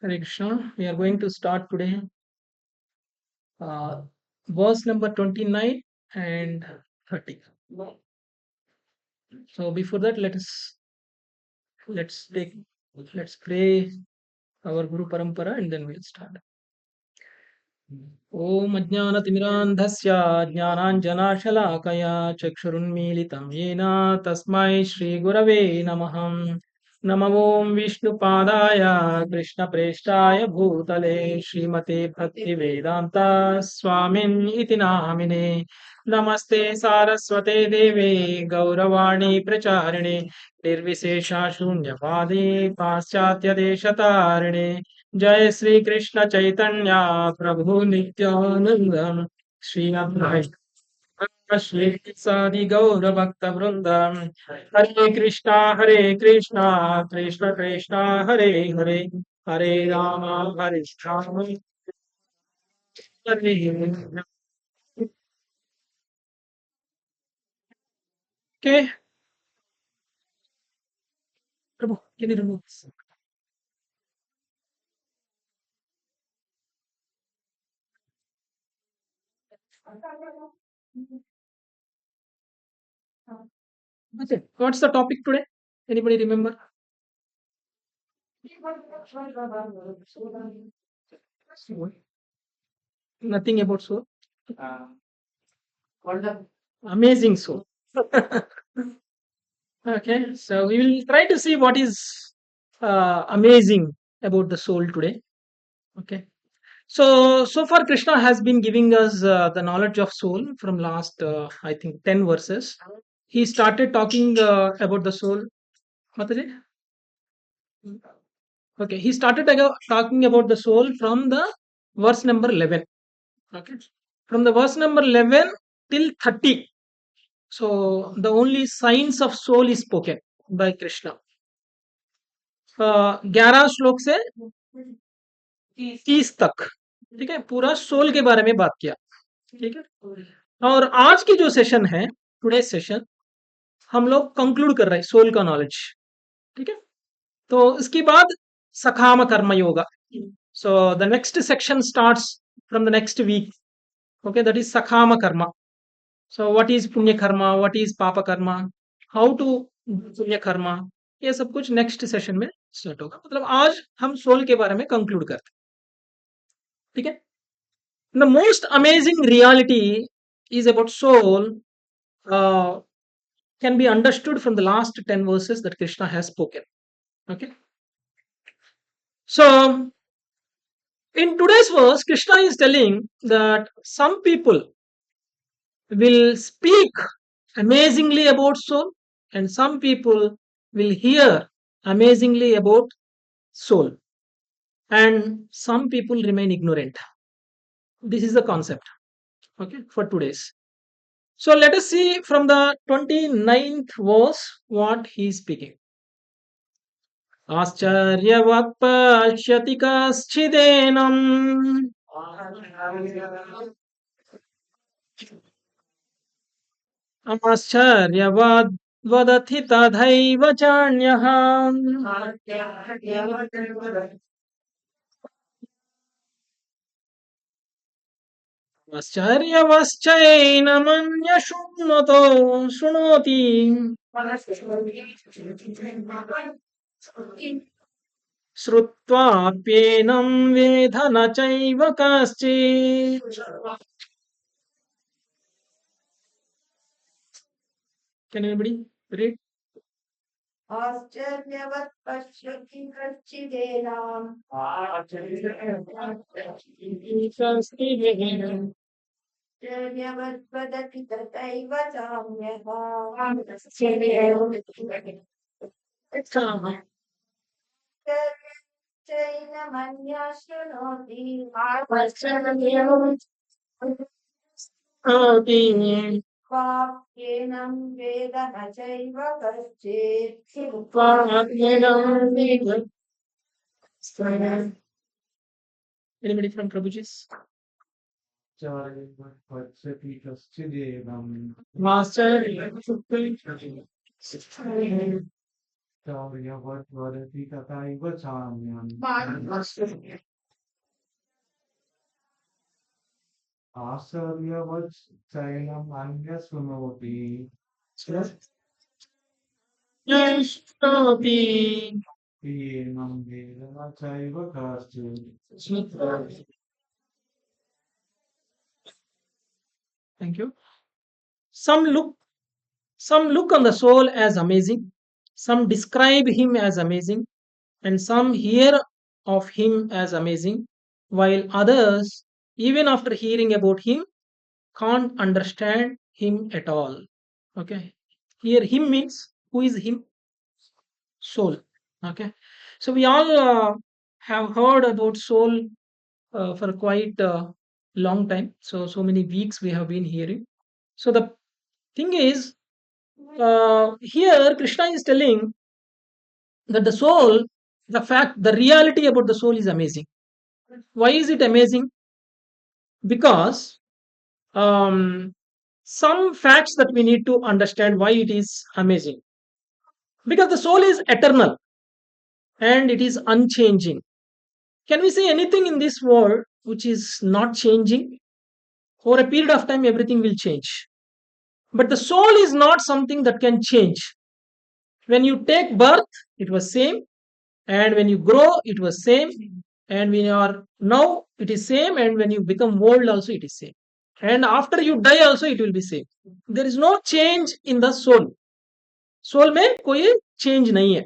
Hare Krishna. We are going to start today uh, verse number 29 and 30. So before that, let's take let's pray our Guru Parampara and then we'll start. ॐ अज्ञानतिमिरान्धस्य ज्ञानाञ्जनाशलाकया चक्षुरुन्मीलितं येन तस्मै श्रीगुरवे नमः नमो ॐ विष्णुपादाय कृष्णप्रेष्ठाय भूतले श्रीमते भक्तिवेदान्ता स्वामिन् इति नामिने नमस्ते सारस्वते देवे गौरवाणी प्रचारिणे निर्विशेषा शून्यवादी पाश्चात्यदेशतारिणे जय श्री कृष्ण चैतन्य प्रभु नित्यानंद श्री अद्वैत श्री सादि गौर भक्त वृंद हरे कृष्णा कृष्ण कृष्णा हरे हरे हरे राम हरे Ram Hare Hare Okay, Prabhu, can you remove this? That's it. What's the topic today? Anybody remember? Soul. Nothing about soul. Amazing soul. Okay, so we will try to see what is amazing about the soul today. Okay, so far Krishna has been giving us the knowledge of soul from last I think 10 verses. He started talking about the soul. Mataji? Okay, he started talking about the soul from the verse number 11. Okay, from the verse number 11 till 30. So the only signs of soul is spoken by Krishna. 11 श्लोक से 30 तक, ठीक है, पूरा soul के बारे में बात किया। ठीक है, और आज की जो सेशन है, टुडे सेशन, हम लोग कंक्लूड कर रहे हैं सोल का नॉलेज। ठीक है, तो इसके बाद sakam karma yoga. So the next section starts from the next week. Okay, that is sakam karma. So what is पुण्य कर्म, व्हाट इज पाप कर्म, हाउ टू पुण्य कर्म, ये सब कुछ नेक्स्ट सेशन में स्टार्ट होगा। मतलब आज हम सोल के बारे में कंक्लूड करते हैं। ठीक है, the most amazing reality is about soul uh, can be understood from the last 10 verses that Krishna has spoken. Okay, so in today's verse Krishna is telling that some people will speak amazingly about soul and some people will hear amazingly about soul and some people remain ignorant. This is the concept, okay, for today's. So let us see from the 29th verse what he is speaking. आश्चर्यवत् पश्यति कश्चिदेनम् आश्चर्यवद् वदति तथैव चान्यः आश्चर्यवश्चैनमन्य शृणोति श्रुत्वाप्येनं वेद न चैव कश्चित्. Can anybody read? आश्चर्यवत् पश्यति कच्चिदेनाम् आश्चर्यवद् वदति तथैव चान्यः चैनमन्यः शृणोति वाक्येनं वेद न चैव कश्चित्. Anybody from Prabhuji's? Master. शौर्यवत् वदति तथैव चान्यम् आश्चर्यवत् चैनम् अन्यः शृणोति येनं वेद न चैव कश्चित् Thank you. Some look some look on the soul as amazing, some describe him as amazing, and some hear of him as amazing, while others, even after hearing about him, can't understand him at all. Okay. Here him means who is him? Soul. Okay. So we all have heard about soul for quite a long time. So many weeks we have been hearing. So the thing is, here Krishna is telling that the soul, the reality about the soul is amazing. Why is it amazing? Because some facts that we need to understand why it is amazing. Because the soul is eternal and it is unchanging. Can we say anything in this world which is not changing? For a period of time, everything will change. But the soul is not something that can change. When you take birth, it was same, and when you grow, it was same, and when you are now, it is same, and when you become old, also it is same. And after you die, also it will be same. There is no change in the soul. Soul में कोई change नहीं है.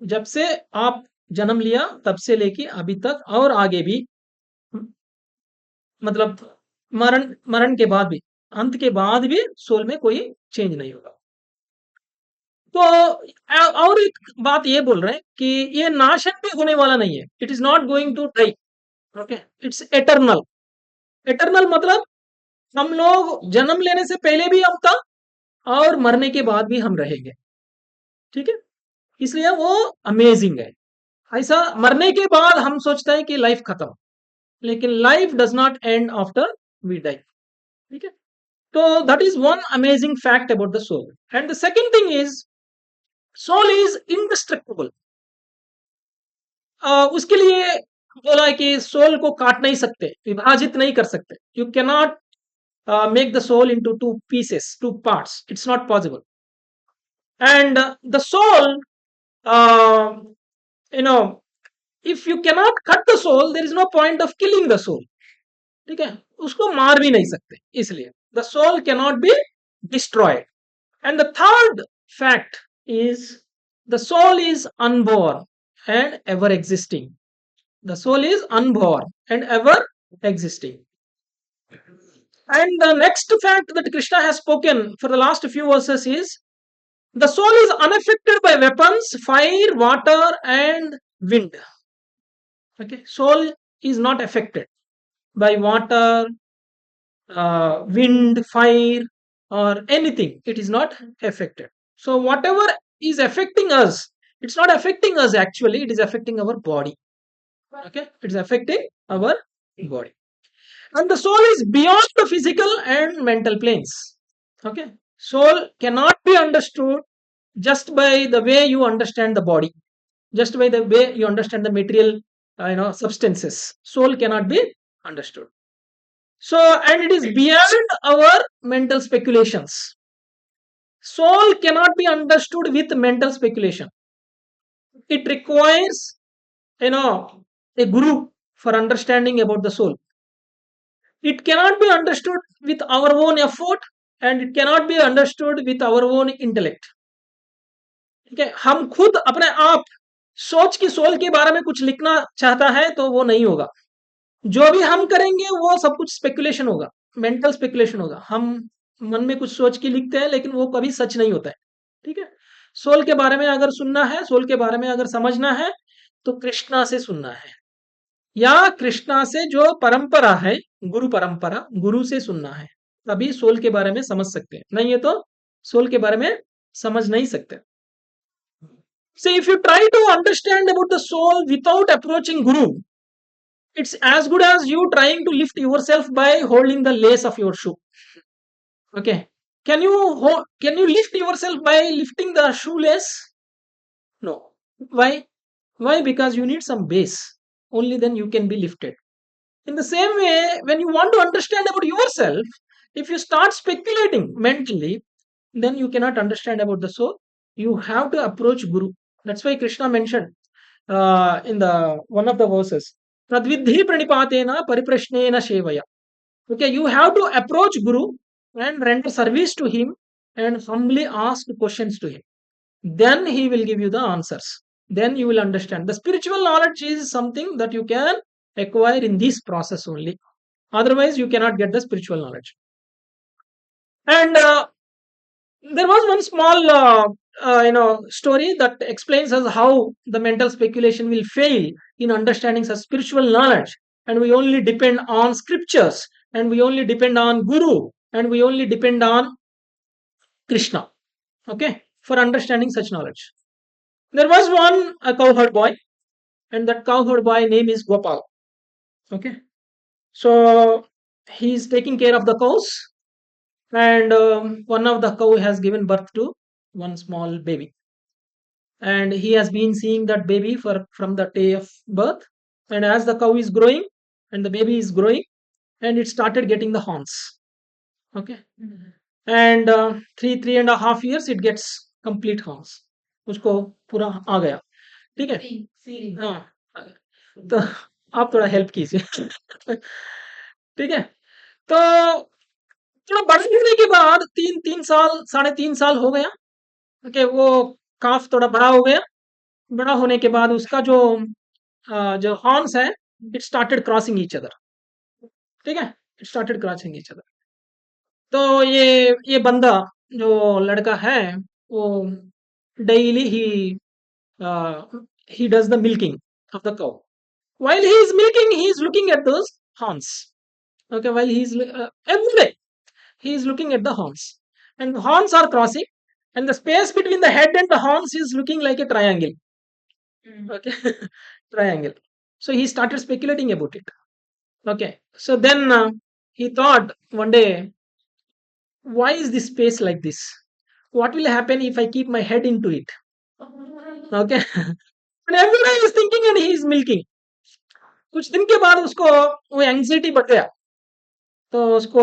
जब से आप जन्म लिया तब से लेके अभी तक और आगे भी, मतलब मरण मरण के बाद भी, अंत के बाद भी सोल में कोई चेंज नहीं होगा. तो और एक बात ये बोल रहे हैं कि ये नाशन भी होने वाला नहीं है. It is not going to die. Okay. It's eternal. Eternal मतलब हम लोग जन्म लेने से पहले भी हम था और मरने के बाद भी हम रहेंगे. ठीक है. इसलिए वो अमेजिंग है. ऐसा मरने के बाद हम सोचते हैं कि लाइफ खत्म, लेकिन life does not end after we die. ठीक है. तो that is one amazing fact about the soul. And the second thing is soul is indestructible. उसके लिए बोला है कि सोल को काट नहीं सकते, विभाजित नहीं कर सकते. You can not make the soul into two pieces, two parts. It's not possible. And the soul, uh, you know, if you cannot cut the soul, there is no point of killing the soul. ठीक है. उसको मार भी नहीं सकते. इसलिए the soul cannot be destroyed. And the third fact is the soul is unborn and ever existing. The soul is unborn and ever existing. And the next fact that Krishna has spoken for the last few verses is the soul is unaffected by weapons, fire, water, and wind. Okay, soul is not affected by water, wind, fire, or anything. It is not affected. So whatever is affecting us, it's not affecting us actually. It is affecting our body. Okay, it's affecting our body. And the soul is beyond the physical and mental planes. Okay, soul cannot be understood just by the way you understand the body, just by the way you understand the material, substances. Soul cannot be understood. So, and it is beyond our mental speculations. Soul cannot be understood with mental speculation. It requires, a guru for understanding about the soul. It cannot be understood with our own effort, and it cannot be understood with our own intellect. ठीक है. हम खुद अपने आप सोच की soul के बारे में कुछ लिखना चाहता है तो वो नहीं होगा. जो भी हम करेंगे वो सब कुछ स्पेकुलेशन होगा, मेंटल स्पेकुलेशन होगा. हम मन में कुछ सोच के लिखते हैं लेकिन वो कभी सच नहीं होता है. ठीक है. सोल के बारे में अगर सुनना है, सोल के बारे में अगर समझना है, तो कृष्णा से सुनना है, या कृष्णा से जो परंपरा है, गुरु परंपरा, गुरु से सुनना है. तभी सोल के बारे में समझ सकते हैं. नहीं है तो सोल के बारे में समझ नहीं सकते. So if you try to understand about the soul without approaching guru, it's as good as you trying to lift yourself by holding the lace of your shoe. Okay, can you lift yourself by lifting the shoelace? No. Why? Why? Because you need some base. Only then you can be lifted. In the same way, when you want to understand about yourself, if you start speculating mentally, then you cannot understand about the soul. You have to approach Guru. That's why Krishna mentioned in the one of the verses, Tadvidhi pranipatena pariprashnena shevaya. Okay, you have to approach Guru and render service to him and humbly ask questions to him. Then he will give you the answers. Then you will understand. The spiritual knowledge is something that you can acquire in this process only. Otherwise, you cannot get the spiritual knowledge. And there was one small, story that explains us how the mental speculation will fail in understanding such spiritual knowledge, and we only depend on scriptures, and we only depend on Guru, and we only depend on Krishna. Okay, for understanding such knowledge. There was one a cowherd boy, and that cowherd boy name is Gopal. Okay, so he's taking care of the cows, and one of the cow has given birth to one small baby, and he has been seeing that baby for from the day of birth, and as the cow is growing and the baby is growing, and it started getting the horns. Okay, and 3.5 years it gets complete horns. उसको पूरा आ गया. ठीक है. हाँ, आ गया. तो आप थोड़ा हेल्प कीजिए. ठीक है. तो थोड़ा बड़े होने के बाद 3 3 साल 3.5 साल हो गया. ओके, वो काफ थोड़ा बड़ा हो गया. बड़ा होने के बाद उसका जो हॉर्न्स है, it started crossing each other. ठीक है, it started crossing each other. तो ये बंदा जो लड़का है, वो daily he does the milking of the cow. While he is milking, he is looking at those horns. Okay, while he is every day he is looking at the horns, and the horns are crossing, and the space between the head and the horns is looking like a triangle. Okay, triangle. So he started speculating about it. Okay, so then he thought one day, why is this space like this? What will happen if I keep my head into it? Okay, and every day he is thinking and he is milking. कुछ दिन के बाद उसको वो anxiety बढ़ गया, तो उसको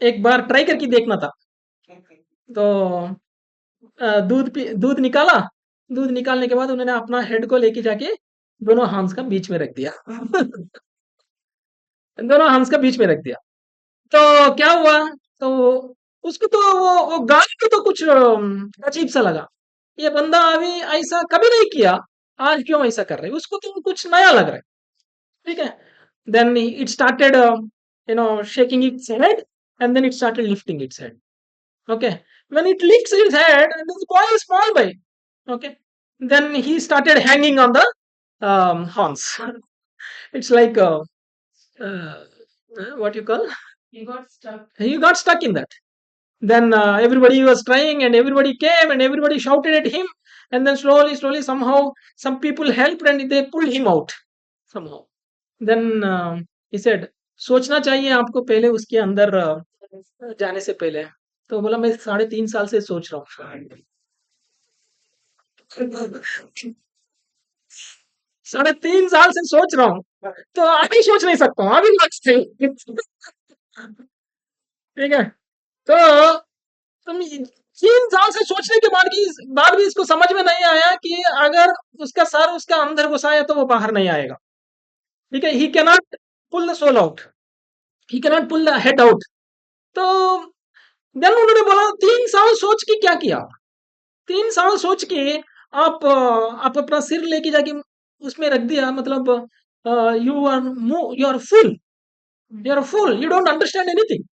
एक बार ट्राई करके देखना था. तो दूध निकाला. दूध निकालने के बाद उन्होंने अपना हेड को लेके जाके दोनों हांस का बीच में रख दिया. दोनों हांस का बीच में रख दिया. तो क्या हुआ? तो उसको तो वो गाने को तो कुछ अजीब सा लगा. ये बंदा अभी ऐसा कभी नहीं किया, आज क्यों ऐसा कर रहे हैं? उसको तो कुछ नया लग रहा है. ठीक है. Then it started, shaking its head, and then it started lifting its head. Okay. When it lifts its head, and the boy is small boy. Okay. Then he started hanging on the horns. It's like uh, what you call? He got stuck. He got stuck in that. Then everybody was trying, and everybody came, and everybody shouted at him, and then slowly, somehow, some people helped, and they pulled him out somehow. Then he said, सोचना चाहिए आपको पहले उसके अंदर जाने से पहले. तो बोला मैं 3.5 साल से सोच रहा हूँ. 3.5 साल से सोच रहा हूँ, तो अभी सोच नहीं सकता हूँ, अभी मत से. ठीक है. तो तुम 3 साल से सोचने के बाद भी इसको समझ में नहीं आया कि अगर उसका सर उसका अंदर घुसाया तो वो बाहर नहीं आएगा. ठीक है. He cannot pull the soul out, he cannot pull the head out. तो देन उन्होंने बोला 3 साल सोच के क्या किया? 3 साल सोच के आप अपना सिर लेके जाके उसमें रख दिया, मतलब you are fool, you don't understand anything.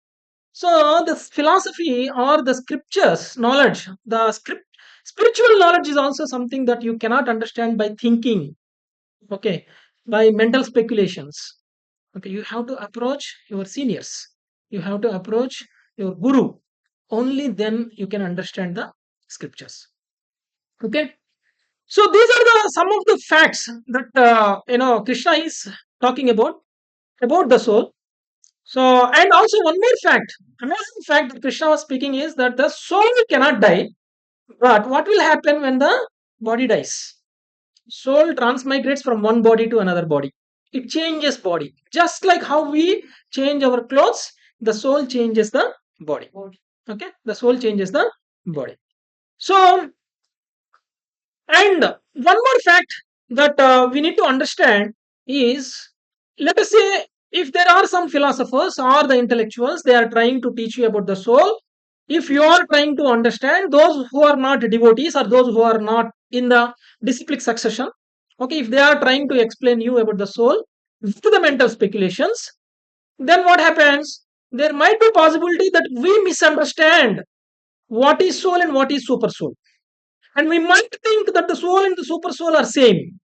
So the philosophy or the scriptures knowledge, the spiritual knowledge is also something that you cannot understand by thinking. Okay, by mental speculations. Okay, you have to approach your seniors. You have to approach your guru. Only then you can understand the scriptures. Okay, so these are some of the facts that Krishna is talking about the soul. So, and also one more fact, another fact that Krishna was speaking is that the soul cannot die, but what will happen when the body dies? Soul transmigrates from one body to another body. It changes body. Just like how we change our clothes, the soul changes the body. Okay? The soul changes the body. So, and one more fact that we need to understand is, let us say, if there are some philosophers or the intellectuals, they are trying to teach you about the soul. If you are trying to understand, those who are not devotees or those who are not in the disciplic succession, okay, if they are trying to explain you about the soul with the mental speculations, then what happens? There might be possibility that we misunderstand what is soul and what is super soul, and we might think that the soul and the super soul are same.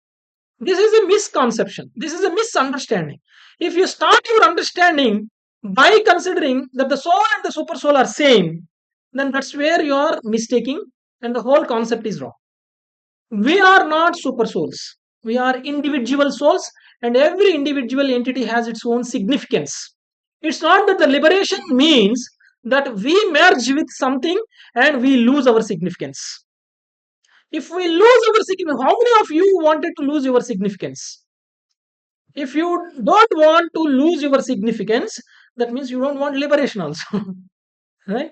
This is a misconception. This is a misunderstanding. If you start your understanding by considering that the soul and the super soul are same, then that's where you are mistaking and the whole concept is wrong. We are not super souls. We are individual souls, and every individual entity has its own significance. It's not that the liberation means that we merge with something and we lose our significance. If we lose our significance, how many of you wanted to lose your significance? If you don't want to lose your significance, that means you don't want liberation also. Right?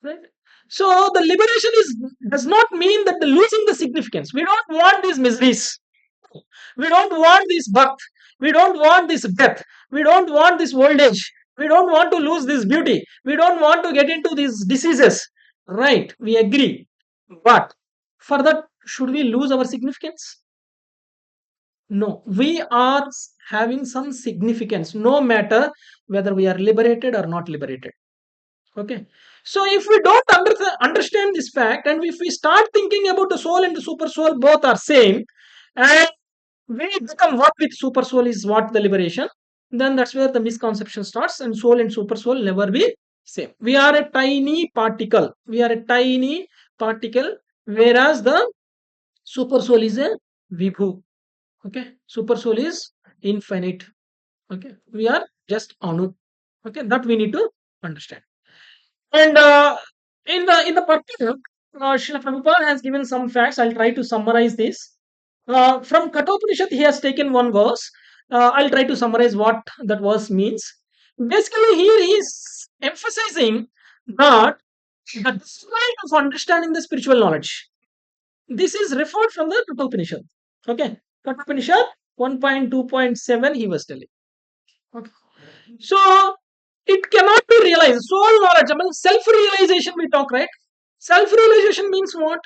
Right? So the liberation is does not mean that the losing the significance. We don't want these miseries. We don't want this birth. We don't want this death. We don't want this old age. We don't want to lose this beauty. We don't want to get into these diseases. Right? We agree. But for that, should we lose our significance? No, we are having some significance, no matter whether we are liberated or not liberated. Okay. So if we don't understand this fact, and if we start thinking about the soul and the super soul, both are same, and we become what with super soul is what the liberation, then that's where the misconception starts, and soul and super soul never be same. We are a tiny particle. We are a tiny particle, whereas the super soul is a vibhu. Okay, super soul is infinite. Okay, we are just anu. Okay, that we need to understand. And in the particular, Srila Prabhupada has given some facts. I'll try to summarize this. From Kathopanishad, he has taken one verse. I'll try to summarize what that verse means. Basically, here he is emphasizing that the discipline of understanding the spiritual knowledge. This is referred from the Kathopanishad. Okay, Kathopanishad 1.2.7 he was telling. Okay. So it cannot be realized. Soul knowledge, I mean self-realization we talk, right? Self-realization means what?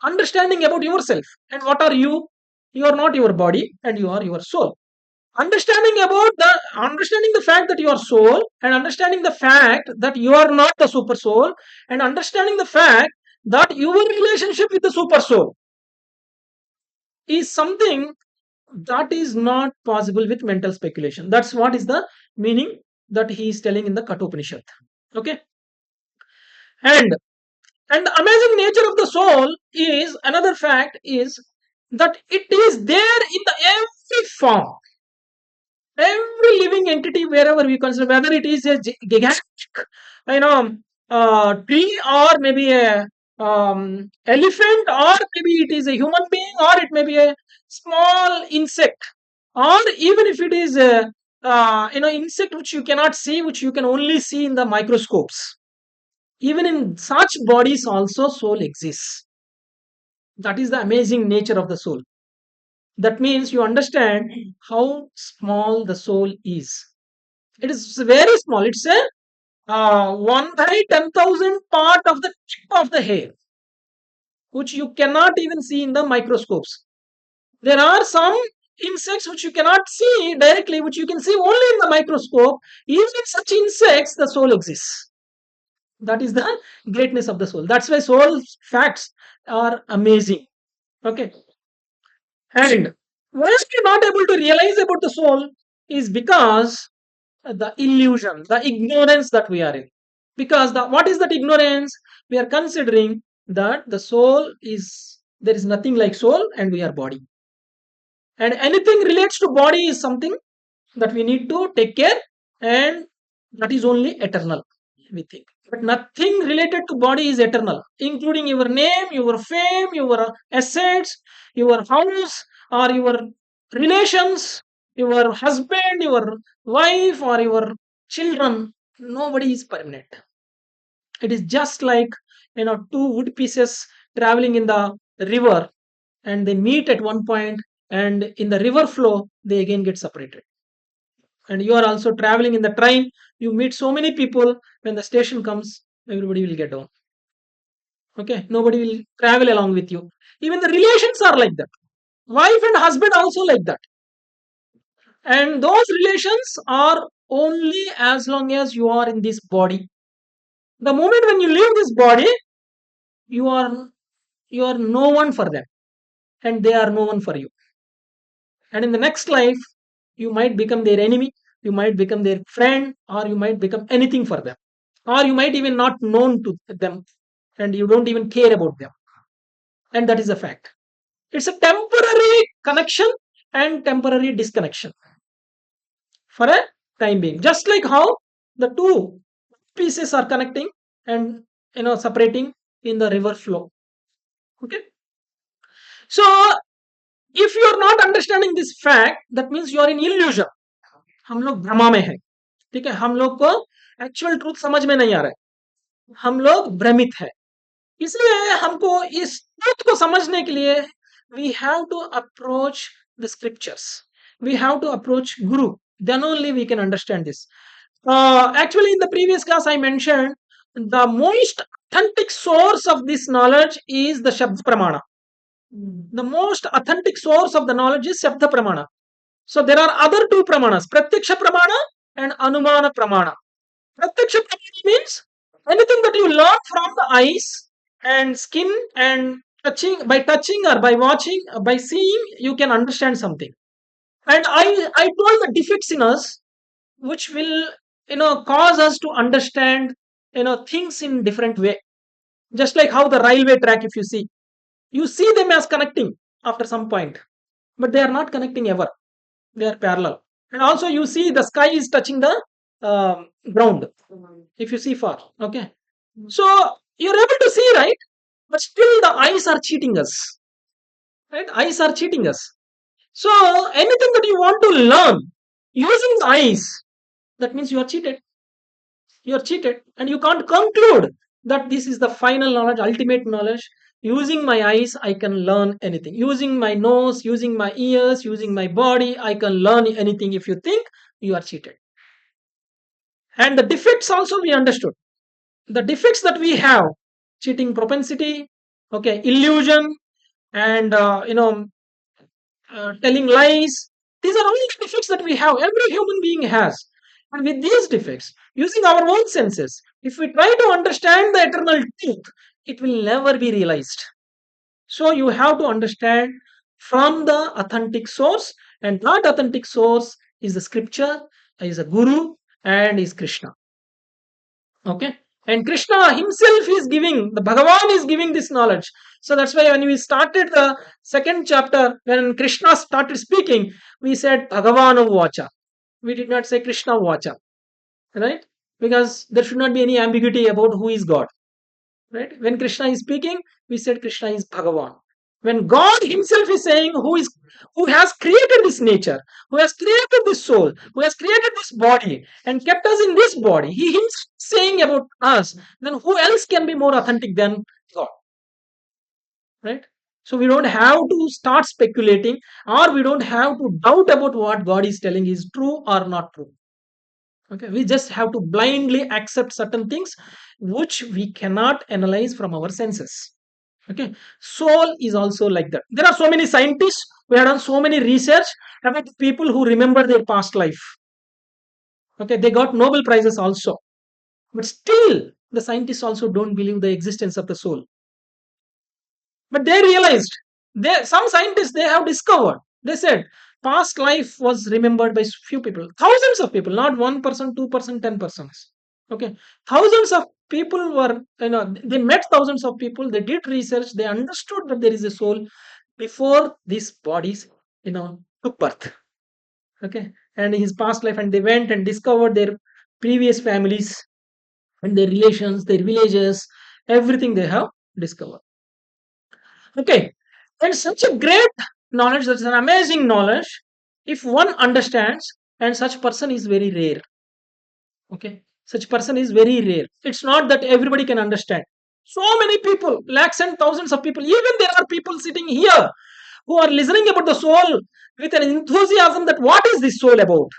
Understanding about yourself. And what are you? You are not your body and you are your soul. Understanding the fact that you are soul, and understanding the fact that you are not the super soul, and understanding the fact that your relationship with the super soul is something that is not possible with mental speculation. That's what is the meaning that he is telling in the Kathopanishad. Okay. And and the amazing nature of the soul is another fact is that it is there in the every form, every living entity, wherever we consider, whether it is a gigantic, you know, tree, or maybe a elephant, or maybe it is a human being, or it may be a small insect, or even if it is a insect which you cannot see, which you can only see in the microscopes. Even in such bodies also soul exists. That is the amazing nature of the soul. That means you understand how small the soul is. It is very small. It's a 1 by 10,000 part of the tip of the hair, which you cannot even see in the microscopes. There are some insects which you cannot see directly, which you can see only in the microscope. Even in such insects, the soul exists. That is the greatness of the soul. That's why soul facts are amazing. Okay. And why are we not able to realize about the soul is because the illusion, the ignorance that we are in. Because what is that ignorance? We are considering that the soul is, there is nothing like soul and we are body. And anything relates to body is something that we need to take care, and that is only eternal, we think. But nothing related to body is eternal, including your name, your fame, your assets, your house, or your relations, your husband, your wife, or your children, nobody is permanent. It is just like, two wood pieces traveling in the river, and they meet at one point, and in the river flow they again get separated. And you are also traveling in the train, you meet so many people, when the station comes, everybody will get down. Okay, nobody will travel along with you. Even the relations are like that. Wife and husband also like that. And those relations are only as long as you are in this body. The moment when you leave this body, you are you are no one for them, and they are no one for you. And in the next life, you might become their enemy, you might become their friend, or you might become anything for them, or you might even not known to them, and you don't even care about them. And that is a fact. It's a temporary connection and temporary disconnection for a time being. Just like how the two pieces are connecting and separating in the river flow. Okay. So if you are not understanding this fact, that means you are in illusion. हम लोग भ्रमा में है. ठीक है, हम लोग को actual truth समझ में नहीं आ रहा है, हम लोग भ्रमित है. इसलिए हमको इस ट्रूथ को समझने के लिए we have to approach the scriptures, we have to approach guru, then only we can understand this. Actually, in the previous class I mentioned the most authentic source of this knowledge is the shabd pramana. The most authentic source of the knowledge is shabda pramana. So there are other two pramanas, pratyaksha pramana and anumana pramana. Pratyaksha pramana means anything that you learn from the eyes and skin and touching or by watching, by seeing, you can understand something. And I told the defects in us which will cause us to understand things in different way. Just like how the railway track, if you see them as connecting after some point, but they are not connecting ever, they are parallel. And also you see the sky is touching the ground, if you see far. Okay, so you're able to see, right? But still the eyes are cheating us, right? Eyes are cheating us. So anything that you want to learn using the eyes, that means you are cheated. You are cheated, and you can't conclude that this is the final knowledge, ultimate knowledge. Using my eyes I can learn anything, using my nose, using my ears, using my body I can learn anything. If you think, you are cheated. And the defects also we understood, the defects that we have: cheating propensity, okay, illusion, and telling lies. These are all the defects that we have, every human being has. And with these defects, using our own senses, if we try to understand the eternal truth, it will never be realized. So you have to understand from the authentic source, and that authentic source is the scripture, is a guru, and is Krishna. Okay, and Krishna himself is giving, the Bhagavan is giving this knowledge. So that's why when we started the second chapter, when Krishna started speaking, we said Bhagavan Vacha. We did not say Krishna Vacha, right? Because there should not be any ambiguity about who is God, right? When Krishna is speaking, we said Krishna is Bhagavan. When God himself is saying who has created this nature, who has created this soul, who has created this body and kept us in this body, he himself saying about us, then who else can be more authentic than God, right? So we don't have to start speculating, or we don't have to doubt about what God is telling is true or not true. Okay, we just have to blindly accept certain things which we cannot analyze from our senses. Okay, soul is also like that. There are so many scientists, we have done so many research about people who remember their past life. Okay, they got Nobel prizes also, but still the scientists also don't believe the existence of the soul. But they realized, some scientists, they have discovered, they said past life was remembered by few people, thousands of people, not 1%, 2%, 10%. Okay, thousands of people were, they met thousands of people, they did research, they understood that there is a soul before these bodies took birth. Okay, and his past life, and they went and discovered their previous families and their relations, their villages, everything they have discovered. Okay, and such a great knowledge that is an amazing knowledge if one understands, and such person is very rare. Okay, such person is very rare. It's not that everybody can understand. So many people, lakhs and thousands of people, even there are people sitting here who are listening about the soul with an enthusiasm that what is this soul about,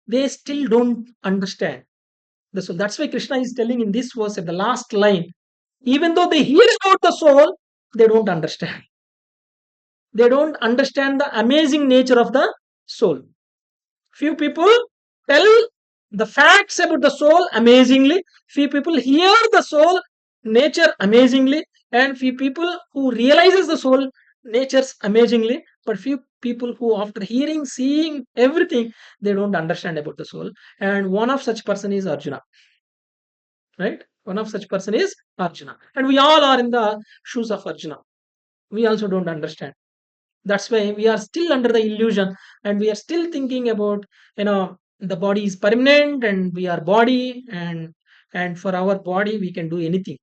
they still don't understand the soul. That's why Krishna is telling in this verse at the last line, even though they hear about the soul, they don't understand. They don't understand the amazing nature of the soul. Few people tell the facts about the soul amazingly. Few people hear the soul nature amazingly, and few people who realizes the soul natures amazingly. But few people who, after hearing, seeing everything, they don't understand about the soul. And one of such person is Arjuna, right? One of such person is Arjuna, and we all are in the shoes of Arjuna. We also don't understand. That's why we are still under the illusion, and we are still thinking about, the body is permanent and we are body, and for our body we can do anything,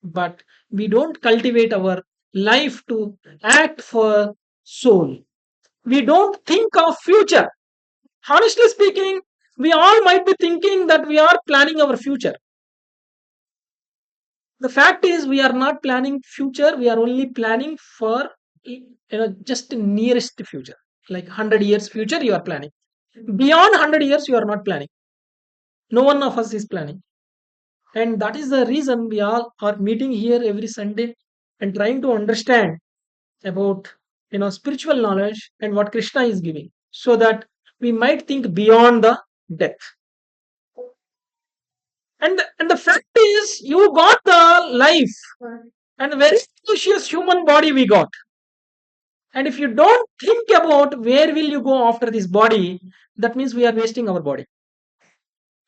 but we don't cultivate our life to act for soul. We don't think of future. Honestly speaking, we all might be thinking that we are planning our future. The fact is we are not planning future, we are only planning for, just nearest future, like 100 years future you are planning. Beyond 100 years you are not planning. No one of us is planning, and that is the reason we all are meeting here every Sunday and trying to understand about, spiritual knowledge and what Krishna is giving, so that we might think beyond the death. And the fact is you got the life and a very precious human body we got. And if you don't think about where will you go after this body, that means we are wasting our body.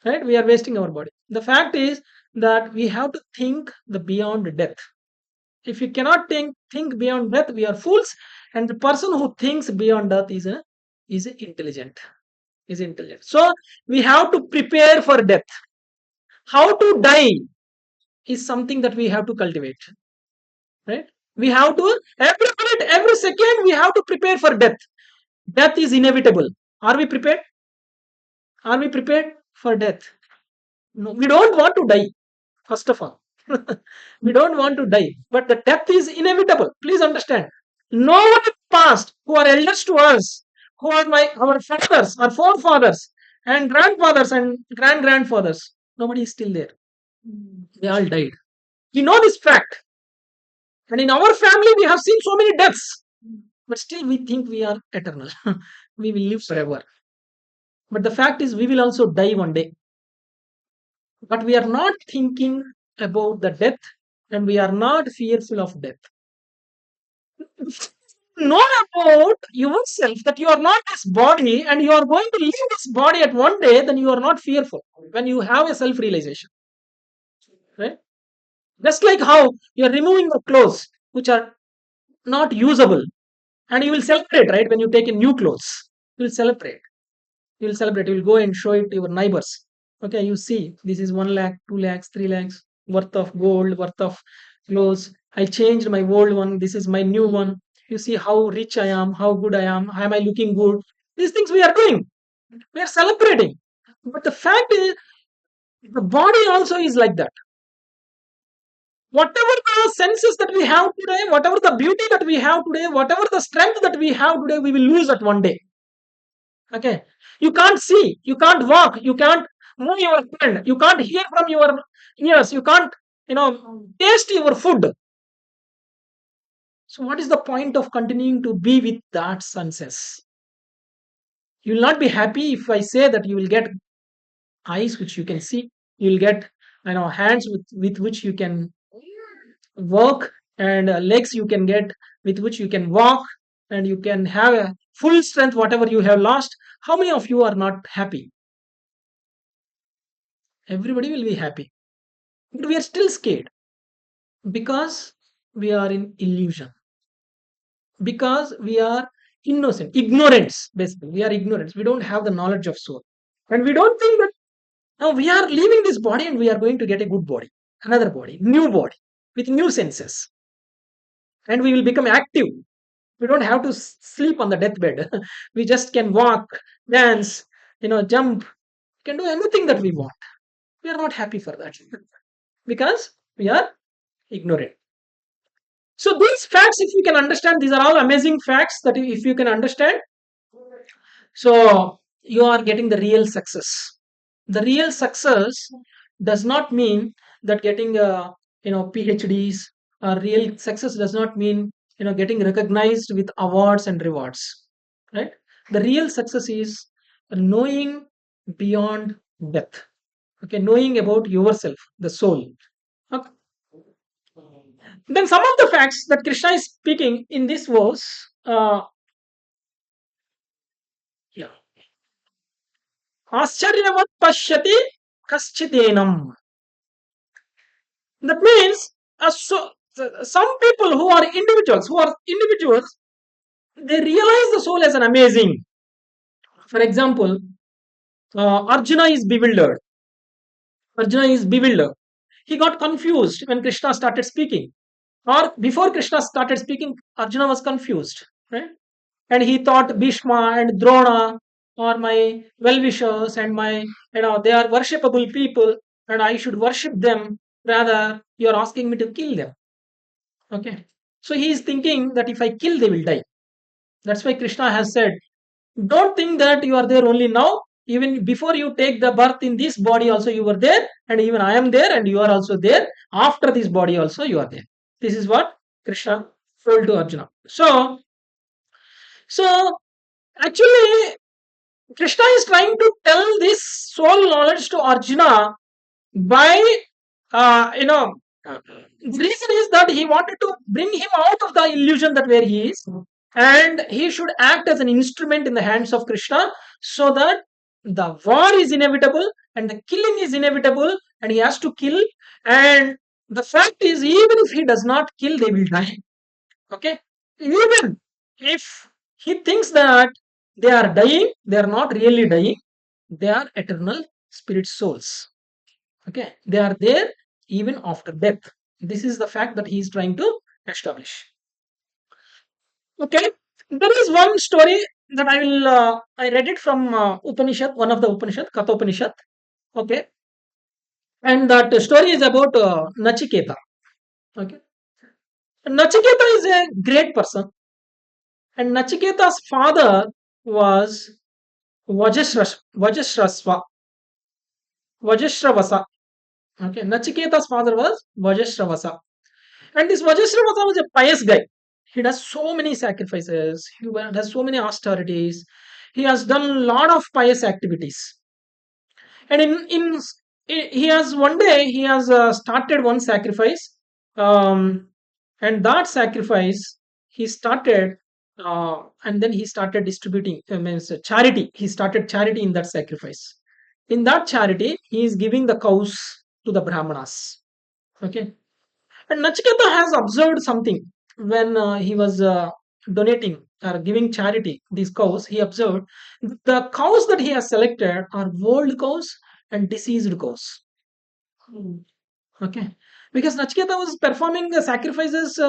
Right? We are wasting our body. The fact is that we have to think the beyond death. If you cannot think beyond death, we are fools. And the person who thinks beyond death is intelligent. Is intelligent. So we have to prepare for death. How to die is something that we have to cultivate. Right? We have to every minute, every second, we have to prepare for death. Death is inevitable. Are we prepared? Are we prepared for death? No, we don't want to die, first of all. We don't want to die, but the death is inevitable. Please understand. No one in the past who are elders to us, who are our fathers, our forefathers, and grandfathers and grandfathers, nobody is still there. They all died. We know this fact. And in our family, we have seen so many deaths. But still, we think we are eternal. We will live forever. But the fact is, we will also die one day. But we are not thinking about the death, and we are not fearful of death. Know about yourself that you are not this body and you are going to leave this body at one day, then you are not fearful when you have a self realization. Right? Just like how you are removing the clothes which are not usable, and you will celebrate, right? When you take in new clothes, you will celebrate. You will celebrate. You will go and show it to your neighbors. Okay, you see, this is 1 lakh, 2 lakhs, 3 lakhs worth of gold, worth of clothes. I changed my old one. This is my new one. You see how rich I am, how good I am. Am I looking good? These things we are doing. We are celebrating. But the fact is, the body also is like that. Whatever the senses that we have today, whatever the beauty that we have today, whatever the strength that we have today, we will lose at one day. Okay. You can't see, you can't walk, you can't move your hand, you can't hear from your ears, you can't, taste your food. So, what is the point of continuing to be with that senses? You will not be happy if I say that you will get eyes which you can see, you will get, hands with which you can work, and legs you can get with which you can walk, and you can have a full strength whatever you have lost. How many of you are not happy? Everybody will be happy, but we are still scared because we are in illusion, because we are innocent, ignorance. Basically, we are ignorance. We don't have the knowledge of soul, and we don't think that now we are leaving this body and we are going to get a good body, another body, new body with new senses, and we will become active. We don't have to sleep on the deathbed. We just can walk, dance, jump, can do anything that we want. We are not happy for that because we are ignorant. So these facts, if you can understand, these are all amazing facts that if you can understand, so you are getting the real success. The real success does not mean that getting PhDs, or real success does not mean getting recognized with awards and rewards, right? The real success is knowing beyond death. Okay, knowing about yourself, the soul. Okay. Then some of the facts that Krishna is speaking in this verse, yeah, आश्चर्यवत् पश्यति कश्चिदेनम. That means, some people who are individuals, they realize the soul as an amazing. For example, Arjuna is bewildered. Arjuna is bewildered. He got confused when Krishna started speaking. Or before Krishna started speaking, Arjuna was confused, right? And he thought Bhishma and Drona are my well-wishers and they are worshipable people and I should worship them. Rather, you are asking me to kill them. Okay. So he is thinking that if I kill, they will die. That's why Krishna has said, don't think that you are there only now. Even before you take the birth in this body, also you were there, and even I am there, and you are also there. After this body, also you are there. This is what Krishna told to Arjuna. So actually, Krishna is trying to tell this soul knowledge to Arjuna by, the reason is that he wanted to bring him out of the illusion that where he is, and he should act as an instrument in the hands of Krishna, so that the war is inevitable and the killing is inevitable, and he has to kill. And the fact is, even if he does not kill, they will die. Okay, even if he thinks that they are dying, they are not really dying, they are eternal spirit souls. Okay, they are there even after death. This is the fact that he is trying to establish. Okay, there is one story that I read it from Upanishad, one of the Upanishad, Katha Upanishad. Okay, and that story is about Nachiketa. Okay, Nachiketa is a great person, and Nachiketa's father was Vajashrasva, Vajashravasa. Okay, Nachiketa's father was Vajashravasa. And this Vajashravasa was a pious guy. He does so many sacrifices, he does so many austerities, he has done a lot of pious activities. And he has one day he has started one sacrifice, um, and that sacrifice he started, and then he started distributing, means charity. He started charity in that sacrifice. In that charity, he is giving the cows to the brahmanas. Okay, and Nachiketa has observed something when he was donating or giving charity these cows. He observed the cows that he has selected are old cows and diseased cows. Hmm. Okay, because Nachiketa was performing the sacrifices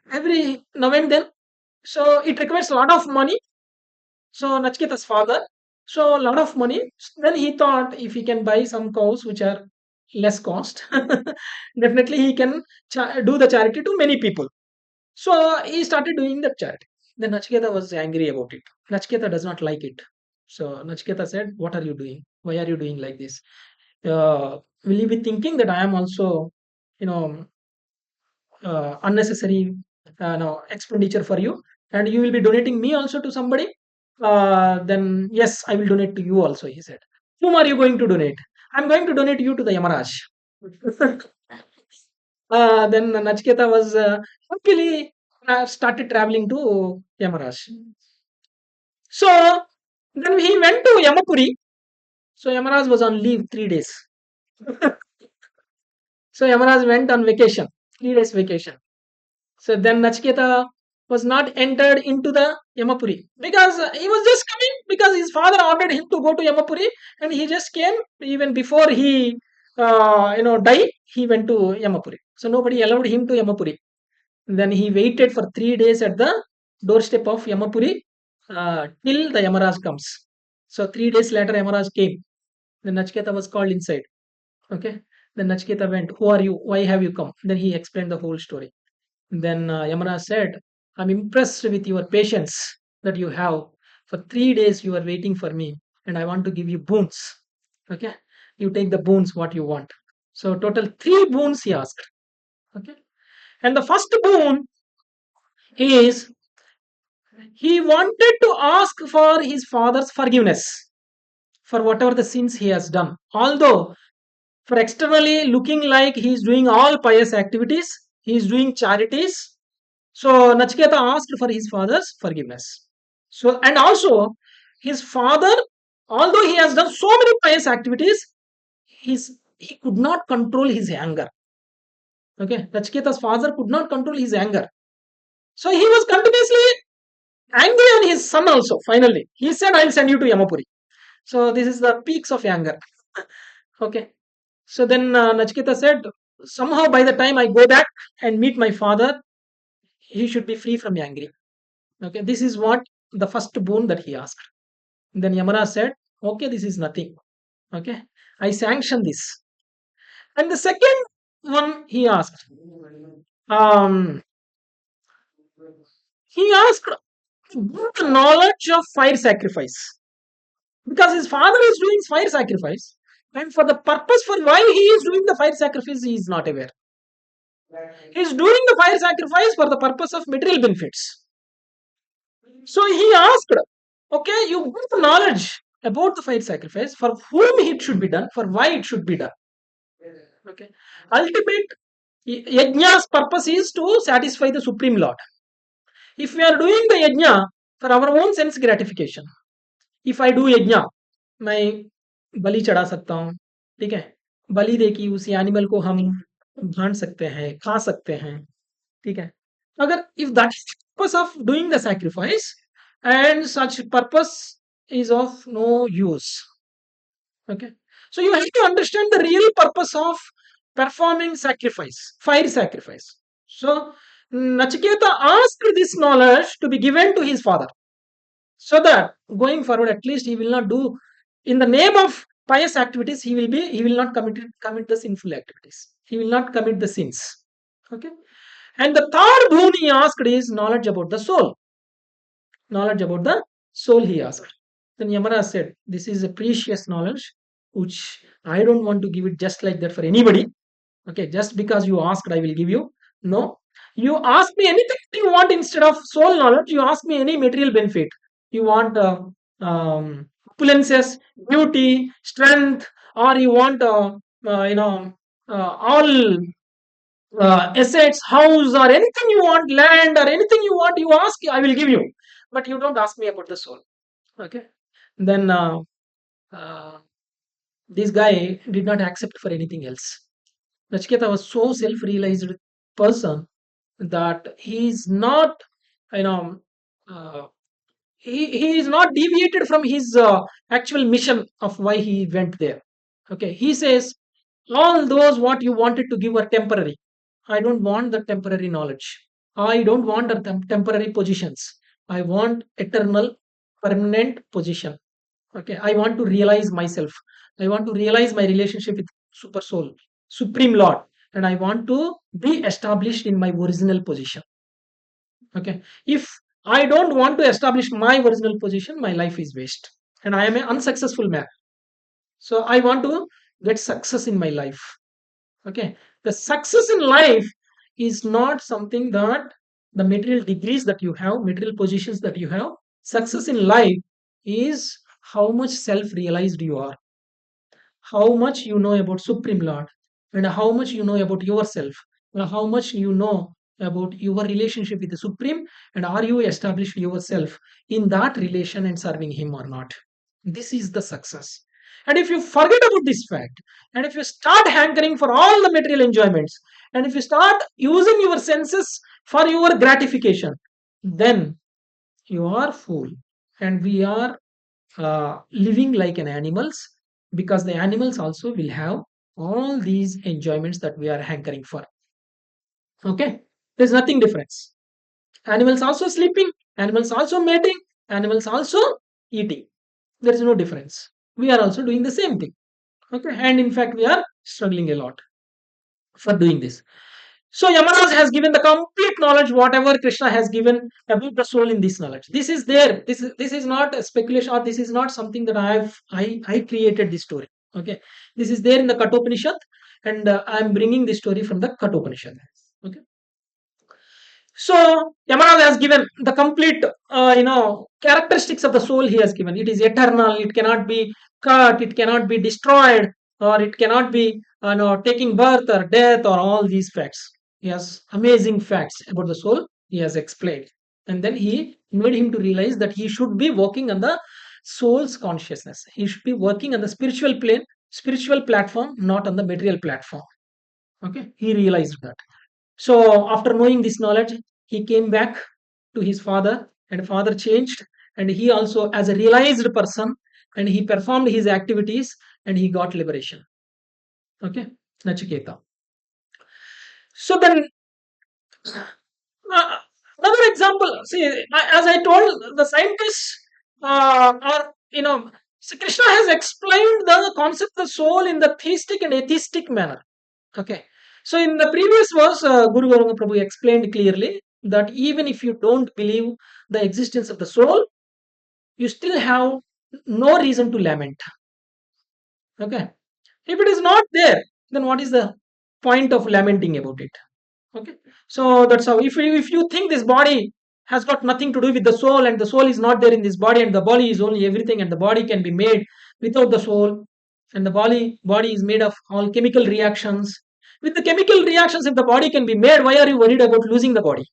every now and then, so it requires a lot of money. So Nachiketa's father, so a lot of money. Then he thought if he can buy some cows which are less cost, definitely he can do the charity to many people. So he started doing that charity. Then Nachiketa was angry about it. Nachiketa does not like it. So Nachiketa said, "What are you doing? Why are you doing like this? Will you be thinking that I am also, you know, unnecessary no, expenditure for you, and you will be donating me also to somebody? Then yes, I will donate to you also," he said. "Whom are you going to donate?" "I'm going to donate you to the Yamaraj." Then Nachiketa was happily started traveling to Yamaraj. So then he went to Yamapuri. So Yamaraj was on leave 3 days. So Yamaraj went on vacation, 3 days vacation. So then Nachiketa was not entered into the Yamapuri because he was just coming because his father ordered him to go to Yamapuri, and he just came even before he died. He went to Yamapuri. So nobody allowed him to Yamapuri. Then he waited for 3 days at the doorstep of Yamapuri till the Yamaraj comes. So 3 days later, Yamaraj came. Then Nachiketa was called inside. Okay. Then Nachiketa went, "Who are you? Why have you come?" Then he explained the whole story. Then Yamaraj said, "I'm impressed with your patience that you have. For 3 days you are waiting for me, and I want to give you boons. Okay. You take the boons what you want." So total three boons he asked. Okay. And the first boon is he wanted to ask for his father's forgiveness for whatever the sins he has done. Although for externally looking like he is doing all pious activities, he is doing charities. So Nachiketa asked for his father's forgiveness. So and also his father, although he has done so many pious activities, he could not control his anger. Okay, Nachiketa's father could not control his anger. So he was continuously angry on his son also. Finally, he said, "I'll send you to Yamapuri." So this is the peaks of anger. Okay. So then Nachiketa said, "Somehow by the time I go back and meet my father, he should be free from angry." Okay. This is what the first boon that he asked. Then Yamara said, "Okay, this is nothing. Okay. I sanction this." And the second one he asked, um, he asked the knowledge of fire sacrifice. Because his father is doing fire sacrifice, and for the purpose for why he is doing the fire sacrifice, he is not aware. He is doing the fire sacrifice for the purpose of material benefits. So he asked, "Okay, you got the knowledge about the fire sacrifice, for whom it should be done, for why it should be done." Okay. Ultimate yajna's purpose is to satisfy the Supreme Lord. If we are doing the yajna for our own sense gratification, if I do यज्ञ, मैं बलि चढ़ा सकता हूँ, ठीक है? बलि दे के उसी animal को हम भांड सकते हैं, खा सकते हैं, ठीक है? अगर if that is the purpose of doing the sacrifice and such purpose is of no use, okay? So you have to understand the real purpose of performing sacrifice, fire sacrifice. So Nachiketa asked this knowledge to be given to his father, so that going forward at least he will not do in the name of pious activities, he will not commit the sinful activities, he will not commit the sins. Okay. And the third boon he asked is knowledge about the soul. Knowledge about the soul he asked. Then Yamara said, "This is a precious knowledge which I don't want to give it just like that for anybody. Okay, just because you asked I will give you. No, you ask me anything you want. Instead of soul knowledge, you ask me any material benefit. You want opulences, beauty, strength, or you want all assets, house, or anything you want, land, or anything you want, you ask, I will give you. But you don't ask me about the soul." Okay. Then uh, this guy did not accept for anything else. Nachiketa was so self-realized person that he is not, you know, uh, he is not deviated from his actual mission of why he went there. Okay, he says all those what you wanted to give are temporary. I don't want the temporary knowledge. I don't want the temporary positions. I want eternal, permanent position. Okay, I want to realize myself. I want to realize my relationship with Super Soul, Supreme Lord, and I want to be established in my original position. Okay, if I don't want to establish my original position, my life is waste, and I am an unsuccessful man. So I want to get success in my life. Okay, the success in life is not something that the material degrees that you have, material positions that you have. Success in life is how much self realized you are, how much you know about Supreme Lord, and how much you know about yourself, and how much you know about your relationship with the Supreme, and are you established yourself in that relation and serving Him or not. This is the success. And if you forget about this fact, and if you start hankering for all the material enjoyments, and if you start using your senses for your gratification, then you are fool. And we are living like an animals, because the animals also will have all these enjoyments that we are hankering for. Okay. There's nothing difference. Animals also sleeping, animals also mating, animals also eating. There is no difference. We are also doing the same thing. Okay, and in fact, we are struggling a lot for doing this. So Yamaraj has given the complete knowledge, whatever Krishna has given about the soul in this knowledge. This is there. This is not a speculation, or this is not something that I created this story. Okay, this is there in the Kathopanishad, and I am bringing this story from the Kathopanishad. Okay. So Yamaraj has given the complete, characteristics of the soul. He has given it is eternal. It cannot be cut. It cannot be destroyed, or it cannot be, taking birth or death, or all these facts. He has amazing facts about the soul. He has explained, and then he made him to realize that he should be working on the soul's consciousness. He should be working on the spiritual plane, spiritual platform, not on the material platform. Okay, he realized that. So after knowing this knowledge, he came back to his father, and father changed, and he also, as a realized person, and he performed his activities, and he got liberation. Okay, Nachiketa. So then, another example. See, as I told, the scientists are, so Krishna has explained the concept of the soul in the theistic and atheistic manner. Okay. So in the previous verse, Guru Gauranga Prabhu explained clearly that even if you don't believe the existence of the soul, you still have no reason to lament. Okay. If it is not there, then what is the point of lamenting about it? Okay. So that's how. If you think this body has got nothing to do with the soul, and the soul is not there in this body, and the body is only everything, and the body can be made without the soul, and the body is made of all chemical reactions. With the chemical reactions, if the body can be made, why are you worried about losing the body?